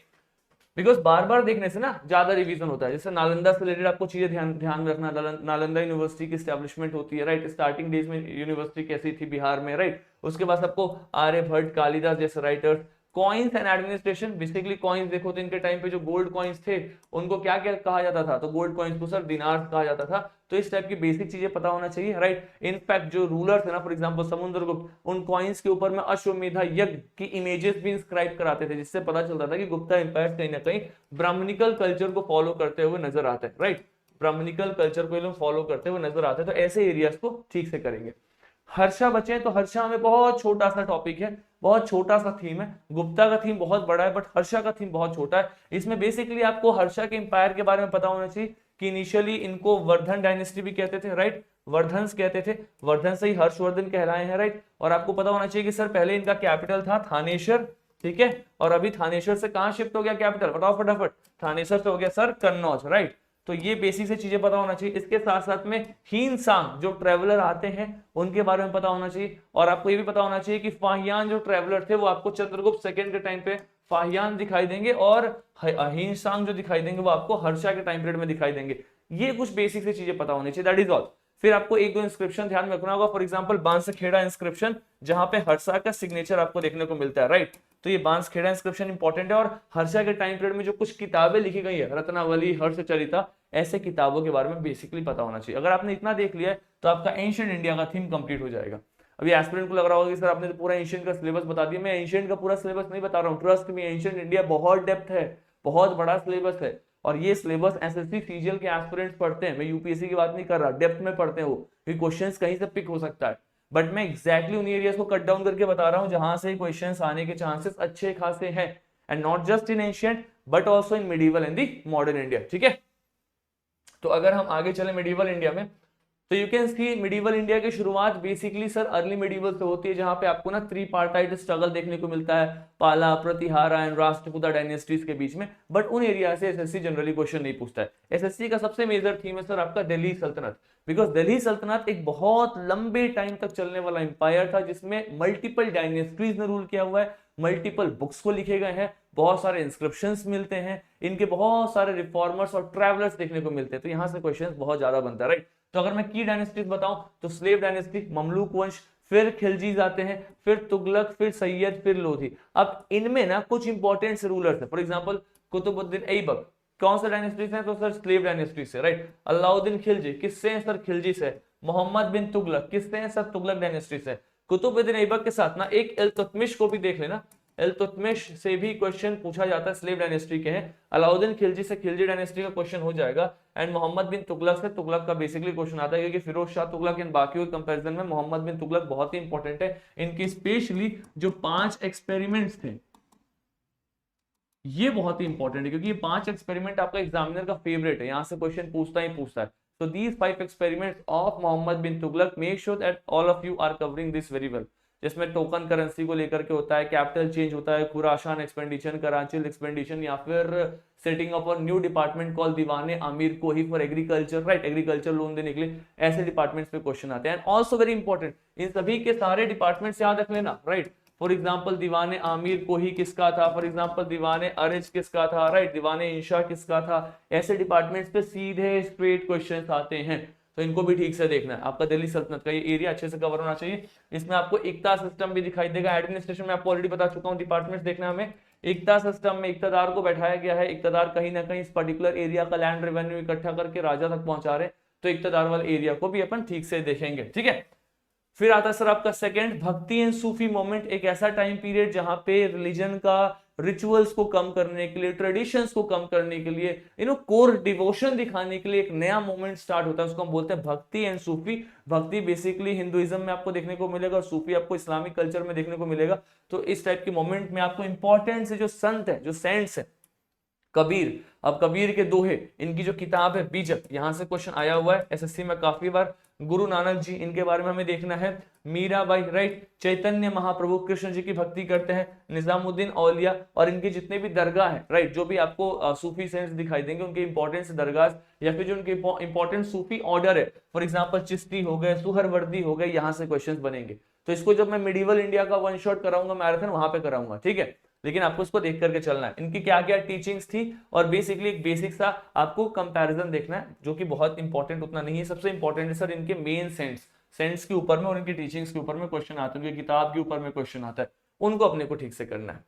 बिकॉज बार बार देखने से ना ज्यादा रिवीजन होता है। जैसे नालंदा से रिलेटेड आपको चीजें ध्यान में रखना, नालंदा यूनिवर्सिटी की स्टैब्लिशमेंट होती है, राइट। स्टार्टिंग डेज में यूनिवर्सिटी कैसी थी बिहार में, राइट। उसके बाद आपको आर्यभट्ट, कालिदास जैसे writers. Coins and administration, basically coins देखो तो इनके टाइम पे जो गोल्ड कॉइन्स थे उनको क्या क्या कहा जाता था, तो गोल्ड कॉइन्स को सर दिनार कहा जाता था। तो इस टाइप की बेसिक चीजें पता होना चाहिए, राइट। इनफैक्ट जो रूलर्स है ना, फॉर एग्जांपल समुद्रगुप्त, उन कॉइन्स के ऊपर में अश्वमेधा यज्ञ की इमेजेस भी इंस्क्राइब कराते थे, जिससे पता चलता था कि गुप्ता एम्पायर कहीं ना कहीं ब्राह्मणिकल कल्चर को फॉलो करते हुए नजर आते हैं, राइट। ब्राह्मणिकल कल्चर को लोग फॉलो करते हुए नजर आते हैं। तो ऐसे एरियाज को ठीक से करेंगे। हर्षा बचे तो हर्षा में बहुत छोटा सा टॉपिक है, बहुत छोटा सा थीम है। गुप्ता का थीम बहुत बड़ा है, बट हर्षा का थीम बहुत छोटा है। इसमें बेसिकली आपको हर्षा के एम्पायर के बारे में पता होना चाहिए कि इनिशियली इनको वर्धन डायनेस्टी भी कहते थे, राइट। वर्धन्स कहते थे, वर्धन से ही हर्षवर्धन कहलाए हैं, राइट। और आपको पता होना चाहिए कि सर पहले इनका कैपिटल था थानेश्वर, ठीक है। और अभी थानेश्वर से कहां शिफ्ट हो गया कैपिटल, बताओ फटाफट। थानेश्वर से हो गया सर कन्नौज, राइट। तो ये बेसिक से चीजें पता होना चाहिए। इसके साथ साथ में हीन सांग जो ट्रेवलर आते हैं उनके बारे में पता होना चाहिए। और आपको ये भी पता होना चाहिए कि फाहियान जो ट्रेवलर थे वो आपको चंद्रगुप्त सेकंड के टाइम पे फाहियान दिखाई देंगे, और हीन सांग जो दिखाई देंगे वो आपको हर्षा के टाइम पीरियड में दिखाई देंगे। ये कुछ बेसिक से चीजें पता होनी चाहिए, दैट इज ऑल। फिर आपको एक दो इंस्क्रिप्शन ध्यान में रखना होगा, फॉर एग्जांपल बांसखेड़ा इंस्क्रिप्शन जहां पे हर्षा का सिग्नेचर आपको देखने को मिलता है, राइट। तो ये बांसखेड़ा इंस्क्रिप्शन इंपॉर्टेंट है। और हर्षा के टाइम पीरियड में जो कुछ किताबें लिखी गई है, रत्नावली, हर्षचरिता, ऐसे किताबों के बारे में बेसिकली पता होना चाहिए। अगर आपने इतना देख लिया है तो आपका एंशिएंट इंडिया का थीम कंप्लीट हो जाएगा। अभी एस्पिरेंट को लग रहा होगा कि सर आपने तो पूरा एंशिएंट का सिलेबस बता दिया। मैं एंशिएंट का पूरा सिलेबस नहीं बता रहा हूँ, ट्रस्ट मी, एंशिएंट इंडिया बहुत डेप्थ है, बहुत बड़ा सिलेबस है। और ये सिलेबस एसएससी सीजीएल के एस्पिरेंट्स पढ़ते हैं, मैं यूपीएससी की बात नहीं कर रहा, डेप्थ में पढ़ते हैं वो, क्वेश्चंस कहीं से पिक हो सकता है। बट मैं एग्जैक्टली उन एरियाज को कट डाउन करके बता रहा हूं जहां से क्वेश्चंस आने के चांसेस अच्छे खासे हैं, and not just in ancient but also in medieval and the modern India, ठीक है। तो अगर हम आगे चले मिडिवल इंडिया में, तो you can see medieval India की शुरुआत बेसिकली सर अर्ली मिडिवल से होती है, जहां पे आपको ना थ्री पार्टाइट स्ट्रगल देखने को मिलता है, पाला, प्रतिहारा एंड राष्ट्रकूटा डायनेस्टीज के बीच में। बट उन एरिया से एसएससी जनरली क्वेश्चन नहीं पूछता है। एसएससी का सबसे मेजर थीम है सर आपका दिल्ली सल्तनत, बिकॉज दिल्ली सल्तनत एक बहुत लंबे टाइम तक चलने वाला इंपायर था, जिसमें मल्टीपल डायनेस्टीज ने रूल किया हुआ है, मल्टीपल बुक्स को लिखे गए हैं, बहुत सारे इंस्क्रिप्शंस मिलते हैं, इनके बहुत सारे रिफॉर्मर्स और ट्रैवलर्स देखने को मिलते हैं। तो यहां से क्वेश्चंस बहुत ज्यादा बनता है, राइट। तो अगर मैं की डायनेस्टीज बताऊं तो स्लेव डायनेस्टी, ममलूक वंश, फिर खिलजीज आते हैं, फिर तुगलक, फिर सैयद, फिर लोधी। अब इनमें ना कुछ इंपॉर्टेंट रूलर्स है, फॉर एग्जांपल कुतुबुद्दीन ऐबक, कौन सा डायनेस्टी से? तो सर स्लेव डायनेस्टी से, राइट। अलाउद्दीन खिलजी, किससे हैं सर? खिलजी से। मोहम्मद बिन तुगलक, किससे हैं सर? तुगलक डायनेस्टी से। कुतुबुद्दीन ऐबक के साथ ना एक इल्तुतमिश को भी देख लेना, इल्तुतमिश से भी क्वेश्चन पूछा जाता है, स्लेव डायनेस्टी के हैं। अलाउद्दीन खिलजी से खिलजी डायनेस्टी का क्वेश्चन हो जाएगा, एंड मोहम्मद बिन तुगलक से तुगलक का बेसिकली क्वेश्चन आता है, क्योंकि फिरोज शाह तुगलक इन बाकी कंपैरिजन में मोहम्मद बिन तुगलक बहुत ही इंपॉर्टेंट है। इनकी स्पेशली जो 5 एक्सपेरिमेंट्स थे ये बहुत ही इंपॉर्टेंट है, क्योंकि ये 5 एक्सपेरिमेंट आपका एग्जामिनर का फेवरेट है, यहां से क्वेश्चन पूछता ही पूछता है। So these 5 experiments of Mohammed bin Tughlaq, make sure that all of you are covering this very well. जिसमें टोकन करेंसी को लेकर के होता है, कैपिटल चेंज होता है, खुरासान एक्सपेंडिशन, कराची एक्सपेंडिशन, या फिर सेटिंग अप और new department called Diwan-e Amir को ही for agriculture, right, agriculture loan देने के लिए, ऐसे डिपार्टमेंट्स पे क्वेश्चन आते हैं। एंड ऑल्सो वेरी इंपॉर्टेंट, इन सभी के सारे डिपार्टमेंट्स याद रख लेना, राइट। फॉर एग्जाम्पल दीवाने आमिर को ही किसका था, फॉर एग्जाम्पल दीवाने अरिज किसका था, राइट, दीवाने इंशा किसका था, ऐसे डिपार्टमेंट्स पे सीधे स्ट्रेट क्वेश्चंस आते हैं। तो इनको भी ठीक से देखना है। आपका दिल्ली सल्तनत का ये एरिया अच्छे से कवर होना चाहिए। इसमें आपको एकता सिस्टम भी दिखाई देगा, एडमिनिस्ट्रेशन में आपको ऑलरेडी बता चुका हूँ, डिपार्टमेंट्स देखना हमें। एकता सिस्टम में इक्तदार को बैठाया गया है, इक्तदार कहीं ना कहीं इस पर्टिकुलर एरिया का लैंड रेवेन्यू इकट्ठा करके राजा तक पहुंचा रहे, तो इक्तदार वाले एरिया को भी अपन ठीक से देखेंगे, ठीक है। फिर आता है सर आपका सेकंड, भक्ति एंड सूफी मोमेंट, एक ऐसा टाइम पीरियड जहां पे रिलीजन का रिचुअल्स को कम करने के लिए, ट्रेडिशंस को कम करने के लिए, कोर डिवोशन दिखाने के लिए एक नया मोमेंट स्टार्ट होता है, उसको हम बोलते हैं भक्ति एंड सूफी। भक्ति बेसिकली हिंदुइज्म में आपको देखने को मिलेगा और सूफी आपको इस्लामिक कल्चर में देखने को मिलेगा। तो इस टाइप के मोमेंट में आपको इंपॉर्टेंट से जो संत है, जो सेंट्स है, कबीर, अब कबीर के दोहे, इनकी जो किताब है बीजक, यहां से क्वेश्चन आया हुआ है एसएससी में काफी बार। गुरु नानक जी, इनके बारे में हमें देखना है। मीराबाई, राइट, चैतन्य महाप्रभु कृष्ण जी की भक्ति करते हैं। निजामुद्दीन औलिया और इनके जितने भी दरगाह है, राइट, जो भी आपको सूफी सेंट्स दिखाई देंगे, उनके इंपॉर्टेंट दरगाह या फिर जो उनके इंपॉर्टेंट सूफी ऑर्डर है, फॉर एग्जाम्पल चिश्ती हो गए, सुहरवर्दी हो गए, यहाँ से क्वेश्चन बनेंगे। तो इसको जब मैं मिडिवल इंडिया का वन शॉट कराऊंगा मैराथन, वहां पे कराऊंगा, ठीक है, लेकिन आपको इसको देख करके चलना है, इनकी क्या क्या टीचिंग्स थी, और बेसिकली एक बेसिक सा आपको कंपैरिजन देखना है, जो कि बहुत इंपॉर्टेंट उतना नहीं है। सबसे इंपॉर्टेंट है सर इनके मेन सेंट्स के ऊपर में और इनकी टीचिंग्स के ऊपर में क्वेश्चन आते हैं, उनकी किताब के ऊपर में क्वेश्चन आता है, उनको अपने को ठीक से करना है।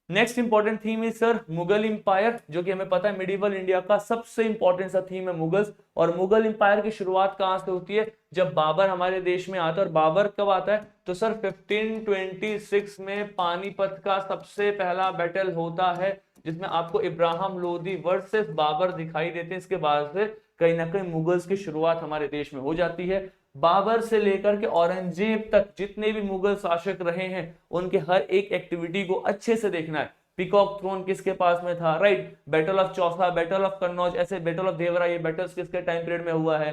Next important theme is sir Mughal empire, जो कि हमें पता है मिडिवल इंडिया का सबसे इंपॉर्टेंट सा थीम है मुगल्स। और मुगल इंपायर की शुरुआत कहां से होती है? जब बाबर हमारे देश में आता है। और बाबर कब आता है? तो सर 1526 में पानीपत का सबसे पहला बैटल होता है, जिसमें आपको इब्राहिम लोदी वर्सेस बाबर दिखाई देते हैं। इसके बाद से कहीं ना कहीं मुगल्स की शुरुआत हमारे देश में हो जाती है। बाबर से लेकर के औरंगजेब तक जितने भी मुगल शासक रहे हैं, उनके हर एक एक्टिविटी को अच्छे से देखना है। पीकॉक थ्रोन किसके पास में था, right, battle of Chausa, battle of Kannauj, ऐसे बैटल ऑफ देवरा, ये बैटल्स किसके टाइम पीरियड में हुआ है।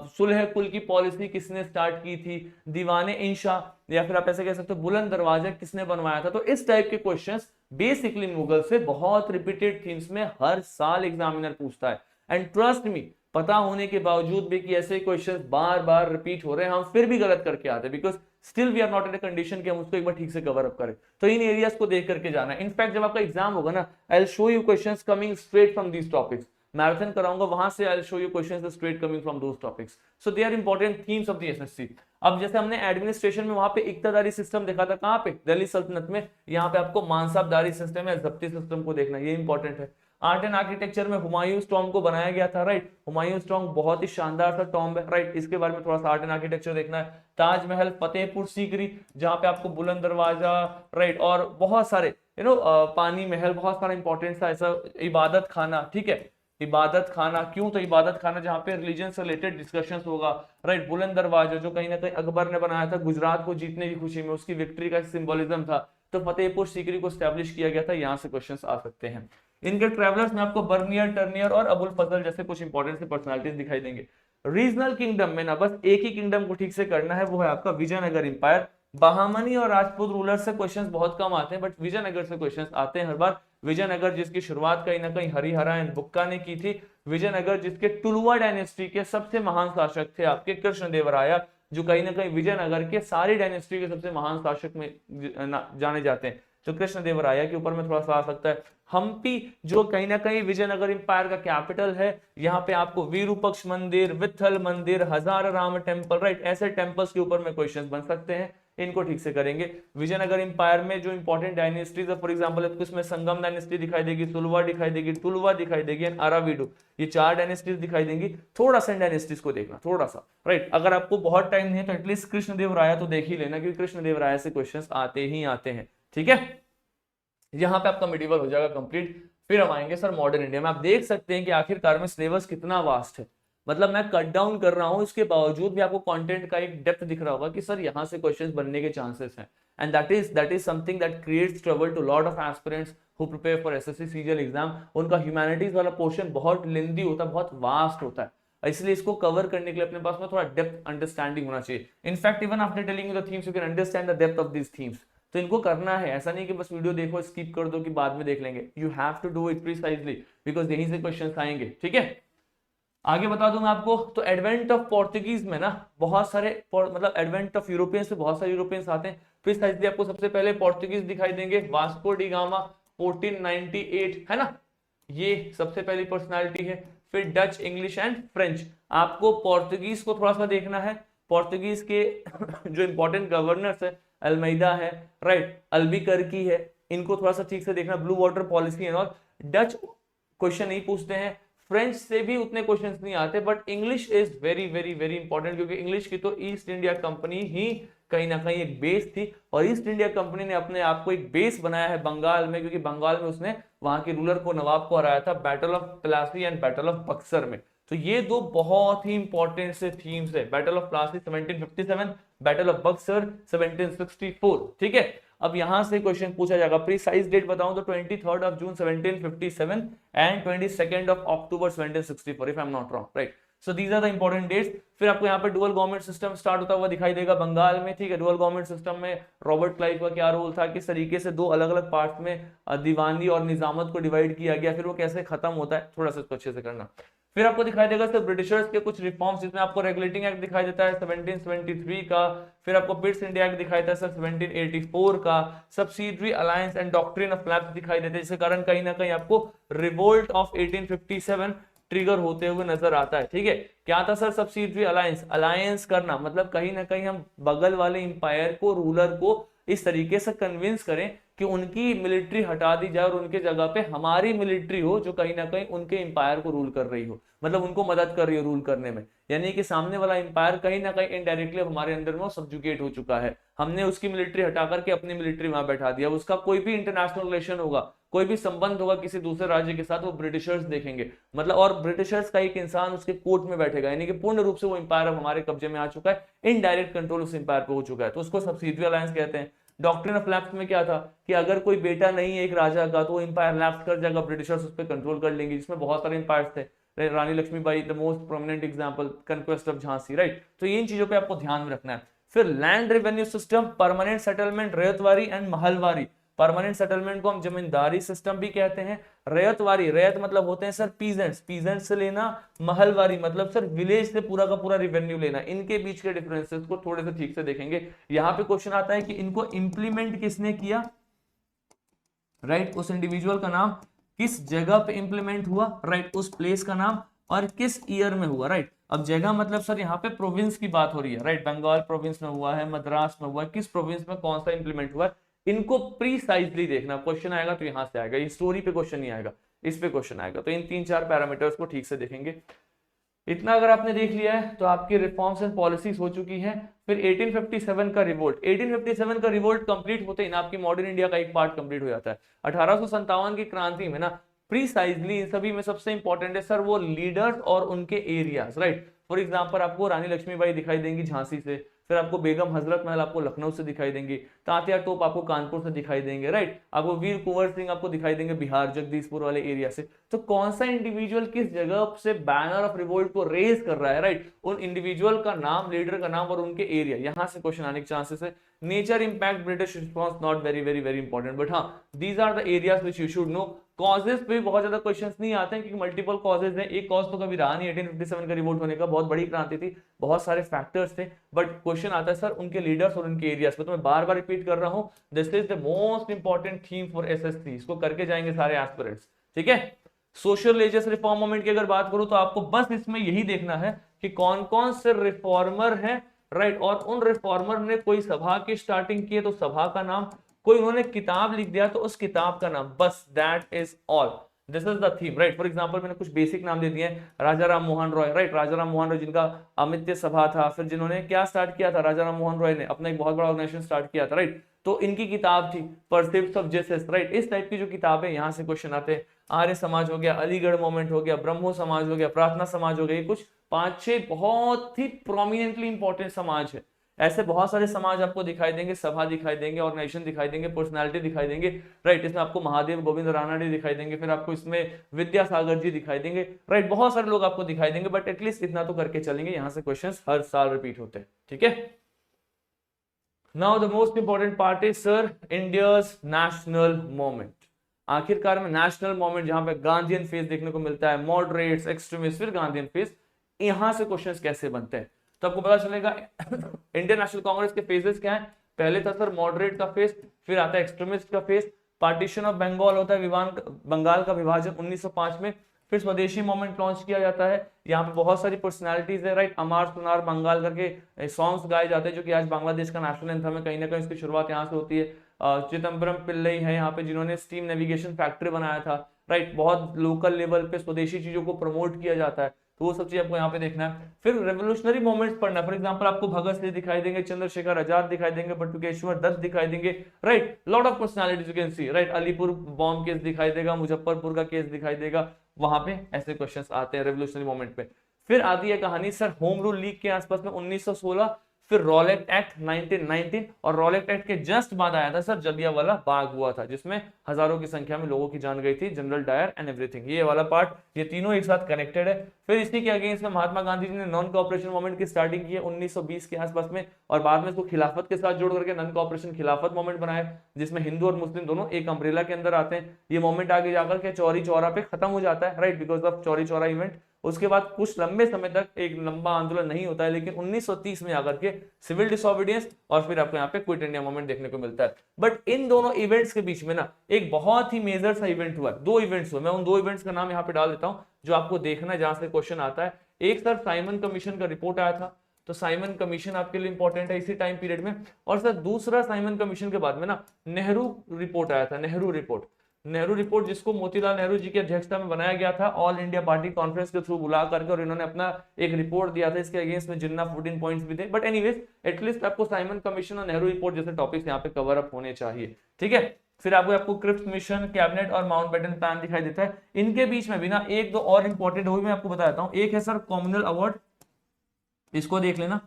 सुलह कुल की पॉलिसी किसने स्टार्ट की थी, दीवाने इंशा, या फिर आप ऐसे कह सकते हो बुलंद दरवाजा किसने बनवाया था। तो इस टाइप के क्वेश्चंस बेसिकली मुगल से बहुत रिपीटेड थीम्स में हर साल एग्जामिनर पूछता है। एंड ट्रस्ट मी, पता होने के बावजूद भी कि ऐसे क्वेश्चंस बार बार रिपीट हो रहे हैं, हम फिर भी गलत करके आते हैं, because still we are not in a condition कि हम उसको एक बार ठीक से कवर अप करें। तो इन एरियाज को देख करके जाना है। इनफैक्ट जब आपका एग्जाम होगा ना, I will show you questions coming straight from these topics. Marathon कराऊंगा, वहां से I show you questions straight coming from those topics, so they are important themes of the SSC. अब जैसे हमने एडमिनिस्ट्रेशन में वहां पे इक्तादारी सिस्टम देखा था, कहां पे, दिल्ली सल्तनत में, यहाँ पे आपको मानसाबदारी सिस्टम या जब्ती सिस्टम को देखना, ये इंपॉर्टेंट है। आर्ट एंड आर्किटेक्चर में हुमायूं टॉम्ब को बनाया गया था, राइट, हुमायूं टॉम्ब बहुत ही शानदार सा टॉम्ब है, राइट, इसके बारे में थोड़ा सा आर्ट एंड आर्किटेक्चर देखना है। ताजमहल, फतेहपुर सीकरी जहां पे आपको बुलंद दरवाजा, राइट, और बहुत सारे पानी महल, बहुत सारा इंपॉर्टेंट सा ऐसा इबादत खाना, ठीक है, इबादत खाना, क्यों, तो इबादत खाना जहां पे रिलीजन से रिलेटेड डिस्कशंस होगा, राइट, बुलंद दरवाजा जो कहीं ना कहीं अकबर ने बनाया था गुजरात को जीतने की खुशी में, उसकी विक्ट्री का सिंबलिज्म था, तो फतेहपुर सीकरी को स्टैब्लिश किया गया था, यहाँ से क्वेश्चंस आ सकते हैं। इनके ट्रेवलर्स में आपको बर्नियर, टर्नियर और अबुल फजल जैसे कुछ इंपॉर्टेंट से पर्सनालिटीज दिखाई देंगे। रीजनल किंगडम में ना बस एक ही किंगडम को ठीक से करना है, वो है आपका विजयनगर इंपायर। बहामनी और राजपूत रूलर से क्वेश्चंस बहुत कम आते हैं, बट विजयनगर से क्वेश्चंस आते हैं हर बार। विजयनगर जिसकी शुरुआत कहीं ना कहीं हरिहरा एंड बुक्का ने की थी। विजयनगर जिसके टुलुवा डायनेस्टी के सबसे महान शासक थे आपके कृष्णदेवराया, जो कहीं ना कहीं विजयनगर के सारी डायनेस्टी के सबसे महान शासक में जाने जाते हैं, तो कृष्णदेवराया के ऊपर में थोड़ा सा आ सकता है। हम्पी जो कहीं ना कहीं विजयनगर इंपायर का कैपिटल है, यहाँ पे आपको विरूपक्ष मंदिर, विठल मंदिर, हजार राम टेम्पल, राइट, ऐसे टेम्पल्स के ऊपर में क्वेश्चंस बन सकते हैं, इनको ठीक से करेंगे। विजयनगर इंपायर में जो इंपॉर्टेंट डायनेस्टीज है, फॉर एग्जांपल इसमें संगम डायनेस्टी दिखाई देगी, सुलवा दिखाई देगी, टुलवा दिखाई देगी एंड अराविडु, ये 4 डायनेस्टीज दिखाई देंगी। थोड़ा सा डायनेस्टीज को देखना, थोड़ा सा, राइट, अगर आपको बहुत टाइम नहीं है तो एटलीस्ट कृष्णदेवराया तो देख ही लेना, क्योंकि कृष्णदेवराया से क्वेश्चंस आते ही आते हैं, ठीक है। यहाँ पे आपका मिडिवल हो जाएगा कंप्लीट। फिर हम आएंगे सर मॉडर्न इंडिया में। आप देख सकते हैं कि आखिरकार में सिलेबस कितना वास्ट है, मतलब मैं कट डाउन कर रहा हूं, इसके बावजूद भी आपको कंटेंट का एक डेप्थ दिख रहा होगा कि सर यहाँ से क्वेश्चंस बनने के चांसेस हैं, and that is something that creates trouble to lot of aspirants who prepare for SSC CGL exam. उनका ह्यूमैनिटीज वाला पोर्शन बहुत लेंदी होता है, बहुत वास्ट होता है, इसलिए इसको कवर करने के लिए अपने पास में थोड़ा डेप्थ अंडरस्टैंडिंग होना चाहिए। In fact even after telling you the themes you can understand the depth of these themes. तो इनको करना है, ऐसा नहीं कि बस वीडियो देखो स्किप कर दो कि बाद में देख लेंगे, you have to do it precisely, because यहीं से क्वेश्चंस आएंगे, ठीक है। आगे बता दूं मैं आपको, तो एडवेंट ऑफ पोर्तुगीज में ना बहुत सारे मतलब एडवेंट ऑफ यूरोपियंस में बहुत सारे यूरोपियंस आते हैं। प्रिसाइजली आपको सबसे पहले पोर्तुगीज दिखाई देंगे, वास्को डी गामा 1498, है ना, ये सबसे पहली पर्सनालिटी है। फिर डच, इंग्लिश एंड फ्रेंच। आपको पोर्तुगीज को थोड़ा सा देखना है, पोर्तुगीज के जो इंपॉर्टेंट गवर्नर्स है, अल्मेदा है, राइट, अल्बुकर्की है, इनको थोड़ा सा ठीक से देखना, blue water policy and all. Dutch question नहीं पूछते हैं, फ्रेंच से भी उतने क्वेश्चंस नहीं आते, but English is very very very important, क्योंकि इंग्लिश की तो ईस्ट इंडिया कंपनी ही कहीं ना कहीं एक बेस थी, और ईस्ट इंडिया कंपनी ने अपने आप को एक बेस बनाया है बंगाल में, क्योंकि बंगाल में उसने वहां के रूलर को, नवाब को हराया था battle of Plassey and battle of Buxar में। तो ये दो बहुत ही इंपॉर्टेंट से थीम्स है, battle of Plassey 1757, battle of Buxar 1764, ठीक है। अब यहां से क्वेश्चन पूछा जाएगा, प्रीसाइज डेट बताऊं तो 23rd of June 1757 and 22nd of October 1764 if I'm not wrong, right? So these are the important dates। फिर आपको यहाँ पे डुअल गवर्नमेंट सिस्टम स्टार्ट होता हुआ दिखाई देगा बंगाल में, ठीक है। डुअल गवर्नमेंट सिस्टम में रॉबर्ट क्लाइव का क्या रोल था, किस तरीके से दो अलग अलग पार्ट में दीवानी और निजामत को डिवाइड किया गया, फिर वो कैसे खत्म होता है, थोड़ा सा अच्छे से करना। फिर आपको दिखाई देगा सर ब्रिटिशर्स के कुछ रिफॉर्म्स, जिसमें आपको रेगुलेटिंग एक्ट दिखाई देता है 1773 का, फिर आपको पिट्स इंडिया एक्ट दिखाई देता है सर 1784 का, subsidiary alliance and doctrine of lapse दिखाई देते हैं, जिसके कारण कहीं ना कहीं आपको रिवोल्ट ऑफ 1857 ट्रिगर होते हुए नजर आता है, ठीक है। क्या था सर सब्सिडरी अलायंस, अलायंस करना मतलब कहीं ना कहीं हम बगल वाले इंपायर को, रूलर को इस तरीके से कन्विंस करें कि उनकी मिलिट्री हटा दी जाए और उनके जगह पे हमारी मिलिट्री हो, जो कहीं ना कहीं उनके इंपायर को रूल कर रही हो, मतलब उनको मदद कर रही हो रूल करने में। यानी कि सामने वाला इंपायर कहीं ना कहीं इनडायरेक्टली हमारे अंदर में सब्जुगेट हो चुका है, हमने उसकी मिलिट्री हटा करके अपनी मिलिट्री वहां बैठा दिया। उसका कोई भी इंटरनेशनल रिलेशन होगा, कोई भी संबंध होगा किसी दूसरे राज्य के साथ, वो ब्रिटिशर्स देखेंगे, मतलब, और ब्रिटिशर्स का एक इंसान उसके कोर्ट में बैठेगा, यानी कि पूर्ण रूप से वो इंपायर अब हमारे कब्जे में आ चुका है, इनडायरेक्ट कंट्रोल उस इंपायर पे हो चुका है, तो उसको सब्सिडरी अलायंस कहते हैं। डॉक्ट्रिन ऑफ लैप्स में क्या था कि अगर कोई बेटा नहीं है एक राजा का तो वो इंपायर लैप्स कर जाएगा, ब्रिटिशर्स उस पर कंट्रोल कर लेंगे, जिसमें बहुत सारे इंपायर्स थे, Rani Lakshmibai the most prominent example, conquest of Jhansi, right. तो इन चीजों पे आपको ध्यान में रखना है। फिर land revenue system, permanent settlement, ryotwari and mahalwari. Permanent settlement को हम जमींदारी सिस्टम भी कहते हैं, रैयतवारी, रैयत मतलब होते हैं सर पीजेंट्स, पीजेंट्स से लेना, महलवारी मतलब सर विलेज से पूरा का पूरा रेवेन्यू लेना। इनके बीच के डिफरेंसेस को थोड़े से ठीक से देखेंगे। यहां पे क्वेश्चन आता है कि इनको इंप्लीमेंट किसने किया, राइट, उस इंडिविजुअल का नाम किस जगह पे इंप्लीमेंट हुआ, राइट, उस प्लेस का नाम, और किस ईयर में हुआ, राइट। अब जगह मतलब सर यहाँ पे प्रोविंस की बात हो रही है, राइट, बंगाल प्रोविंस में हुआ है, मद्रास में हुआ है, किस प्रोविंस में कौन सा इंप्लीमेंट हुआ है, इनको प्रीसाइजली देखना। क्वेश्चन आएगा तो यहां से आएगा, ये स्टोरी पे क्वेश्चन नहीं आएगा, इस पे क्वेश्चन आएगा। तो इन 3-4 पैरामीटर्स को ठीक से देखेंगे। इतना अगर आपने देख लिया है तो आपकी रिफॉर्म्स एंड पॉलिसीज हो चुकी हैं। फिर 1857 का रिवोल्ट, 1857 का रिवोल्ट कंप्लीट होते ही ना आपकी मॉडर्न इंडिया का एक पार्ट कंप्लीट हो जाता है। 1857 की क्रांति में ना प्रीसाइजली इन सभी में सबसे इंपॉर्टेंट है सर वो लीडर्स और उनके एरियाज, राइट। फॉर एग्जांपल आपको रानी लक्ष्मीबाई दिखाई देंगी झांसी से, फिर आपको बेगम हजरत महल आपको लखनऊ से दिखाई देंगी, तात्या टोप आपको कानपुर से दिखाई देंगे, राइट। आपको वीर कुंवर सिंह आपको दिखाई देंगे बिहार जगदीशपुर वाले एरिया से। तो कौन सा इंडिविजुअल किस जगह से बैनर ऑफ रिवोल्ट को रेज कर रहा है, राइट, उन इंडिविजुअल का नाम, लीडर का नाम और उनके एरिया, यहां से क्वेश्चन आने के चांसेस है। Nature impact British response not very very very important, but हाँ these are the areas which you should know. Causes पे बहुत ज्यादा क्वेश्चंस नहीं आते हैं क्योंकि मल्टीपल कॉजेज हैं, एक कॉज तो कभी रहा नहीं 1857 का रिवोल्ट होने का, बहुत बड़ी क्रांति थी, बहुत सारे फैक्टर्स थे, बट क्वेश्चन आता है सर उनके लीडर्स और उनके एरियाज पे। तो मैं बार बार रिपीट कर रहा हूं, this is the most important theme for SSC, इसको करके जाएंगे सारे एस्पिरेंट्स, ठीक है। सोशल रिलीजियस रिफॉर्म मूवमेंट की अगर बात करूं तो आपको बस इसमें यही देखना है कि कौन कौन से रिफॉर्मर हैं, राइट, और उन रिफॉर्मर ने कोई सभा की स्टार्टिंग की है तो सभा का नाम, कोई उन्होंने किताब लिख दिया तो उस किताब का नाम, बस that is all, this is the theme, right. For example मैंने कुछ बेसिक नाम दे दिए हैं, राजा राम मोहन रॉय, राइट, राजा राम मोहन रॉय जिनका अमित्य सभा था, फिर जिन्होंने क्या स्टार्ट किया था, राजा राम मोहन रॉय ने अपना एक बहुत बड़ा ऑर्गेनाइजेशन स्टार्ट किया था, राइट। तो इनकी किताब थी परसिप्ट्स ऑफ जस्टिस, राइट। इस टाइप की जो किताबें यहां से क्वेश्चन आते हैं। आर्य समाज हो गया, अलीगढ़ मूवमेंट हो गया, ब्रह्मो समाज हो गया, प्रार्थना समाज हो गया, ये कुछ 5-6 बहुत ही प्रोमिनेंटली इंपॉर्टेंट समाज है। ऐसे बहुत सारे समाज आपको दिखाई देंगे, सभा दिखाई देंगे, ऑर्गेनाइजेशन दिखाई देंगे, पर्सनालिटी दिखाई देंगे, राइट। इसमें आपको महादेव गोविंद रानडे दिखाई देंगे, फिर आपको इसमें विद्यासागर जी दिखाई देंगे, राइट, बहुत सारे लोग आपको दिखाई देंगे, बट एटलीस्ट इतना तो करके चलेंगे, यहां से क्वेश्चंस हर साल रिपीट होते हैं, ठीक है। Now the most important part is sir India's national movement. आखिरकार में नेशनल मूवमेंट जहां पे गांधीयन फेज देखने को मिलता है, मॉडरेट्स, एक्सट्रीमिस्ट, फिर गांधीयन फेज, यहां से क्वेश्चंस कैसे बनते हैं तो आपको पता चलेगा। इंडियन नेशनल कांग्रेस के फेजेस क्या है, पहले था सर मॉडरेट का फेज, फिर आता है एक्सट्रीमिस्ट का फेज, पार्टीशन ऑफ बंगाल होता है, बंगाल का विभाजन 1905 में, फिर स्वदेशी मूवमेंट लॉन्च किया जाता है। यहाँ पे बहुत सारी पर्सनालिटीज है, राइट, अमार सुनार बंगाल करके सॉन्ग्स गाए जाते हैं जो कि आज बांग्लादेश का नेशनल एंथम है, कहीं ना कहीं इसकी शुरुआत यहाँ से होती है। चिदम्बरम पिल्लई है यहाँ पे जिन्होंने स्टीम नेविगेशन फैक्ट्री बनाया था, राइट, बहुत लोकल लेवल पे स्वदेशी चीजों को प्रमोट किया जाता है, तो वो सब चीज आपको यहाँ पे देखना है। फिर रेवोल्यूशनरी मूवमेंट्स पढ़ना, फॉर एग्जांपल आपको भगत सिंह दिखाई देंगे, चंद्रशेखर आजाद दिखाई देंगे, बटुकेश्वर दत्त दिखाई देंगे, right, lot of personalities you can see, right, Alipur bomb case दिखाई देगा, मुजफ्फरपुर का केस दिखाई देगा, वहां पे ऐसे क्वेश्चंस आते हैं रेवोल्यूशनरी मूवमेंट पे। फिर आती है कहानी सर होम रूल लीग के आसपास में 1916, फिर रॉलेट एक्ट 1919, और रॉलेट एक्ट के जस्ट बाद आया था सर जलियांवाला बाग हुआ था जिसमें हजारों की संख्या में लोगों की जान गई थी, जनरल डायर एंड एवरीथिंग, ये वाला पार्ट, ये तीनों एक साथ कनेक्टेड है। फिर इसी के अगेंस्ट में महात्मा गांधी जी ने नॉन कोऑपरेशन मूवमेंट की स्टार्टिंग की है 1920 के आसपास में, और बाद में इसको खिलाफत के साथ जोड़ करके नॉन कोऑपरेशन खिलाफत मूवमेंट बनाया जिसमें हिंदू और मुस्लिम दोनों एक अम्ब्रेला के अंदर आते हैं। ये मूवमेंट आगे जाकर के चौरी चौरा पे खत्म हो जाता है, right, because of Chauri Chaura event. उसके बाद कुछ लंबे समय तक एक लंबा आंदोलन नहीं होता है, लेकिन 1930 में आकर के सिविल डिसोबीडियंस और फिर आपको यहाँ पे क्विट इंडिया मूवमेंट देखने को मिलता है। बट इन दोनों इवेंट्स के बीच में ना एक बहुत ही मेजर सा इवेंट हुआ, 2 इवेंट्स हुए, मैं उन 2 इवेंट्स का नाम यहाँ पे डाल देता हूँ जो आपको देखना है, जहां से क्वेश्चन आता है। एक सर साइमन कमीशन का रिपोर्ट आया था, तो साइमन कमीशन आपके लिए इंपॉर्टेंट है इसी टाइम पीरियड में। और सर दूसरा साइमन कमीशन के बाद में ना नेहरू रिपोर्ट आया था, नेहरू रिपोर्ट, नेहरू रिपोर्ट जिसको मोतीलाल नेहरू जी की अध्यक्षता में बनाया गया था ऑल इंडिया पार्टी कॉन्फ्रेंस के थ्रू बुला करके, और इन्होंने अपना एक रिपोर्ट दिया था, इसके अगेंस्ट में जिन्ना 14 पॉइंट्स भी थे। बट एनीवेज एटलीस्ट आपको साइमन कमीशन और नेहरू रिपोर्ट जैसे टॉपिक्स यहाँ पे कवर अप होने चाहिए, ठीक है। फिर आपको क्रिप्स मिशन, कैबिनेट और माउंटबेटन प्लान दिखाई देता है। इनके बीच में भी ना 1-2 और इंपॉर्टेंट हो, मैं आपको बताता हूँ। एक है सर कॉमनल अवार्ड, इसको देख लेना,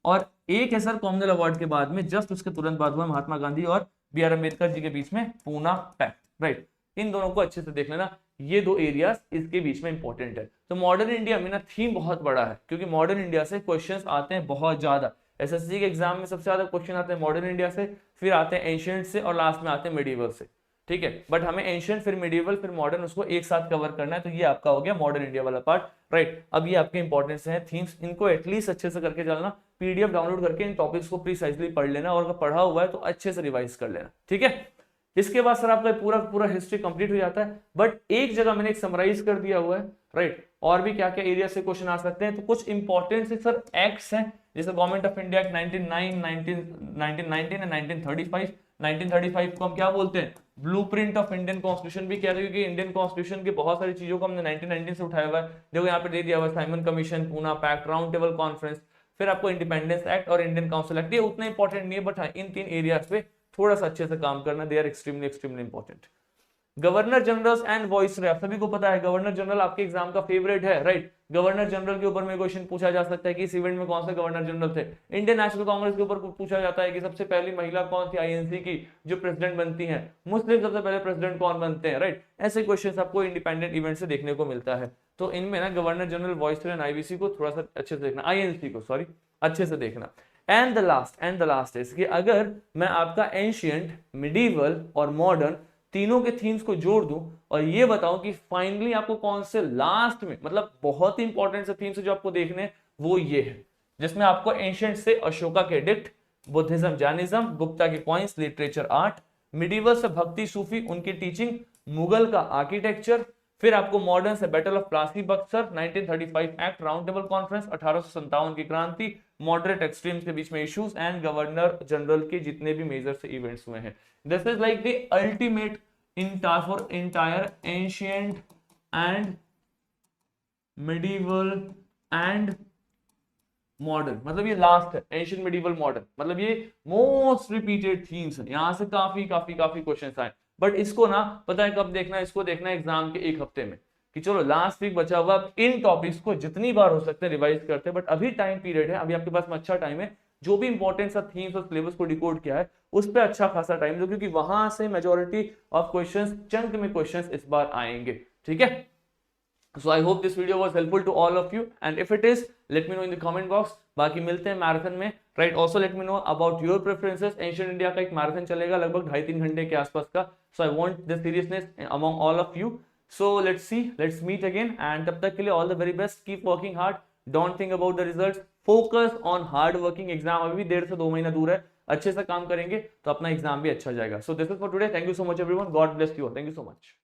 और एक है सर कॉमनल अवार्ड के बाद में जस्ट उसके तुरंत बाद हुआ महात्मा गांधी और बी.आर. अम्बेडकर जी के बीच में पूना पैक्ट, राइट। इन दोनों को अच्छे से देख लेना, ये 2 एरियाज इसके बीच में इंपॉर्टेंट है। तो मॉडर्न इंडिया में ना थीम बहुत बड़ा है क्योंकि मॉडर्न इंडिया से क्वेश्चंस आते हैं बहुत ज्यादा। एसएससी के एग्जाम में सबसे ज्यादा क्वेश्चन आते हैं मॉडर्न इंडिया से, फिर आते हैं एंशिएंट से, और लास्ट में आते हैं मिडिवल से, ठीक है। बट हमें एंशिएंट फिर मिडिवल फिर मॉडर्न उसको एक साथ कवर करना है, तो ये आपका हो गया मॉडर्न इंडिया वाला पार्ट, राइट। अब ये आपके इंपॉर्टेंस है थीम्स, इनको एटलीस्ट अच्छे से करके चलना, पीडीएफ डाउनलोड करके इन टॉपिक्स को प्रीसाइजली पढ़ लेना, और अगर पढ़ा हुआ है तो अच्छे से रिवाइज कर लेना, ठीक है। इसके बाद सर आपका पूरा पूरा हिस्ट्री कंप्लीट हो जाता है, बट एक जगह मैंने एक समराइज कर दिया हुआ है, राइट। और भी क्या क्या एरिया से क्वेश्चन आ सकते हैं, तो कुछ इंपॉर्टेंट से सर एक्ट्स हैं, जैसे government of India act 1919 and 1935। 1935 को हम क्या बोलते हैं, ब्लूप्रिंट ऑफ इंडियन कॉन्स्टिट्यूशन भी कहते हैं, क्योंकि इंडियन कॉन्स्टिट्यूशन की बहुत सारी चीजों को हमने 1919 से उठाया हुआ है। देखो यहाँ पे दे दिया हुआ है, Simon commission, Poona pact, round table conference, फिर आपको इंडिपेंडेंस एक्ट और इंडियन काउंसिल एक्ट। ये उतना इंपॉर्टेंट नहीं है, बट हाँ इन तीन एरियाज पे थोड़ा सा अच्छे से काम करना, they are extremely extremely important. Governor general and viceroy, आप सभी को पता है गवर्नर जनरल आपके एग्जाम का फेवरेट है, राइट। गवर्नर जनरल के ऊपर में क्वेश्चन पूछा जा सकता है कि इस इवेंट में कौन से गवर्नर जनरल थे। इंडियन नेशनल कांग्रेस के ऊपर पूछा जाता है कि सबसे पहली महिला कौन थी आईएनसी की जो प्रेसिडेंट बनती है, मुस्लिम सबसे पहले प्रेसिडेंट कौन बनते हैं, राइट। ऐसे क्वेश्चन आपको इंडिपेंडेंट इवेंट से देखने को मिलता है। तो इनमें ना governor general, viceroy and IVC को थोड़ा सा अच्छे से देखना, आईएनसी को सॉरी अच्छे से देखना। एंड द लास्ट इज कि अगर मैं आपका एंशियंट, मिडीवल और मॉडर्न तीनों के थीम्स को जोड़ दूं और ये बताऊं कि फाइनली आपको कौन से लास्ट में, मतलब बहुत ही इंपॉर्टेंट से थीम्स जो आपको देखने वो ये है, जिसमें आपको एंशियंट से अशोका के डिक्ट, बुद्धिज्म जैनिज्म, गुप्ता के कॉइन्स, लिटरेचर आर्ट, मिडीवल से भक्ति सूफी उनकी टीचिंग, मुगल का आर्किटेक्चर, फिर आपको मॉडर्न से battle of Plassey Buxar, 1935 act, round table conference, 1857 की क्रांति, मॉडरेट एक्सट्रीम्स के बीच में इश्यूज, एंड गवर्नर जनरल के जितने भी मेजर से इवेंट्स हुए हैं। This is like the ultimate for entire ancient and medieval and modern, मतलब ये लास्ट है एंशिएंट मिडीवल मॉडर्न, मतलब ये मोस्ट रिपीटेड थीम्स है, यहां से काफी काफी काफी क्वेश्चंस आए। बट इसको ना पता है कब देखना है, इसको देखना है एग्जाम के एक हफ्ते में, कि चलो लास्ट वीक बचा हुआ, इन टॉपिक्स को जितनी बार हो सकते हैं रिवाइज करते हैं, बट अभी टाइम पीरियड है, अभी आपके पास में अच्छा टाइम है, जो भी इंपॉर्टेंट सा थीम्स और सिलेबस को डिकोड किया है उस पर अच्छा खासा टाइम दो, क्योंकि वहां से मेजोरिटी ऑफ क्वेश्चंस, चंक में क्वेश्चंस इस बार आएंगे, ठीक है। So I hope this video was helpful to all of you, and if it is, let me know in the comment box. बाकी मिलते हैं मैराथन में, right. Also let me know about your preferences. Ancient India का एक मैराथन चलेगा लगभग 2.5-3 घंटे के आसपास का, so I want the seriousness among all of you. So let's see, let's meet again, and तब तक के लिए all the very best, keep working hard, don't think about the results, focus on hard working. Exam अभी भी 1.5 से 2 महीना दूर है, अच्छे से काम करेंगे तो अपना एग्जाम भी अच्छा जाएगा। So this is for today, thank you so much everyone, God bless you, thank you so much.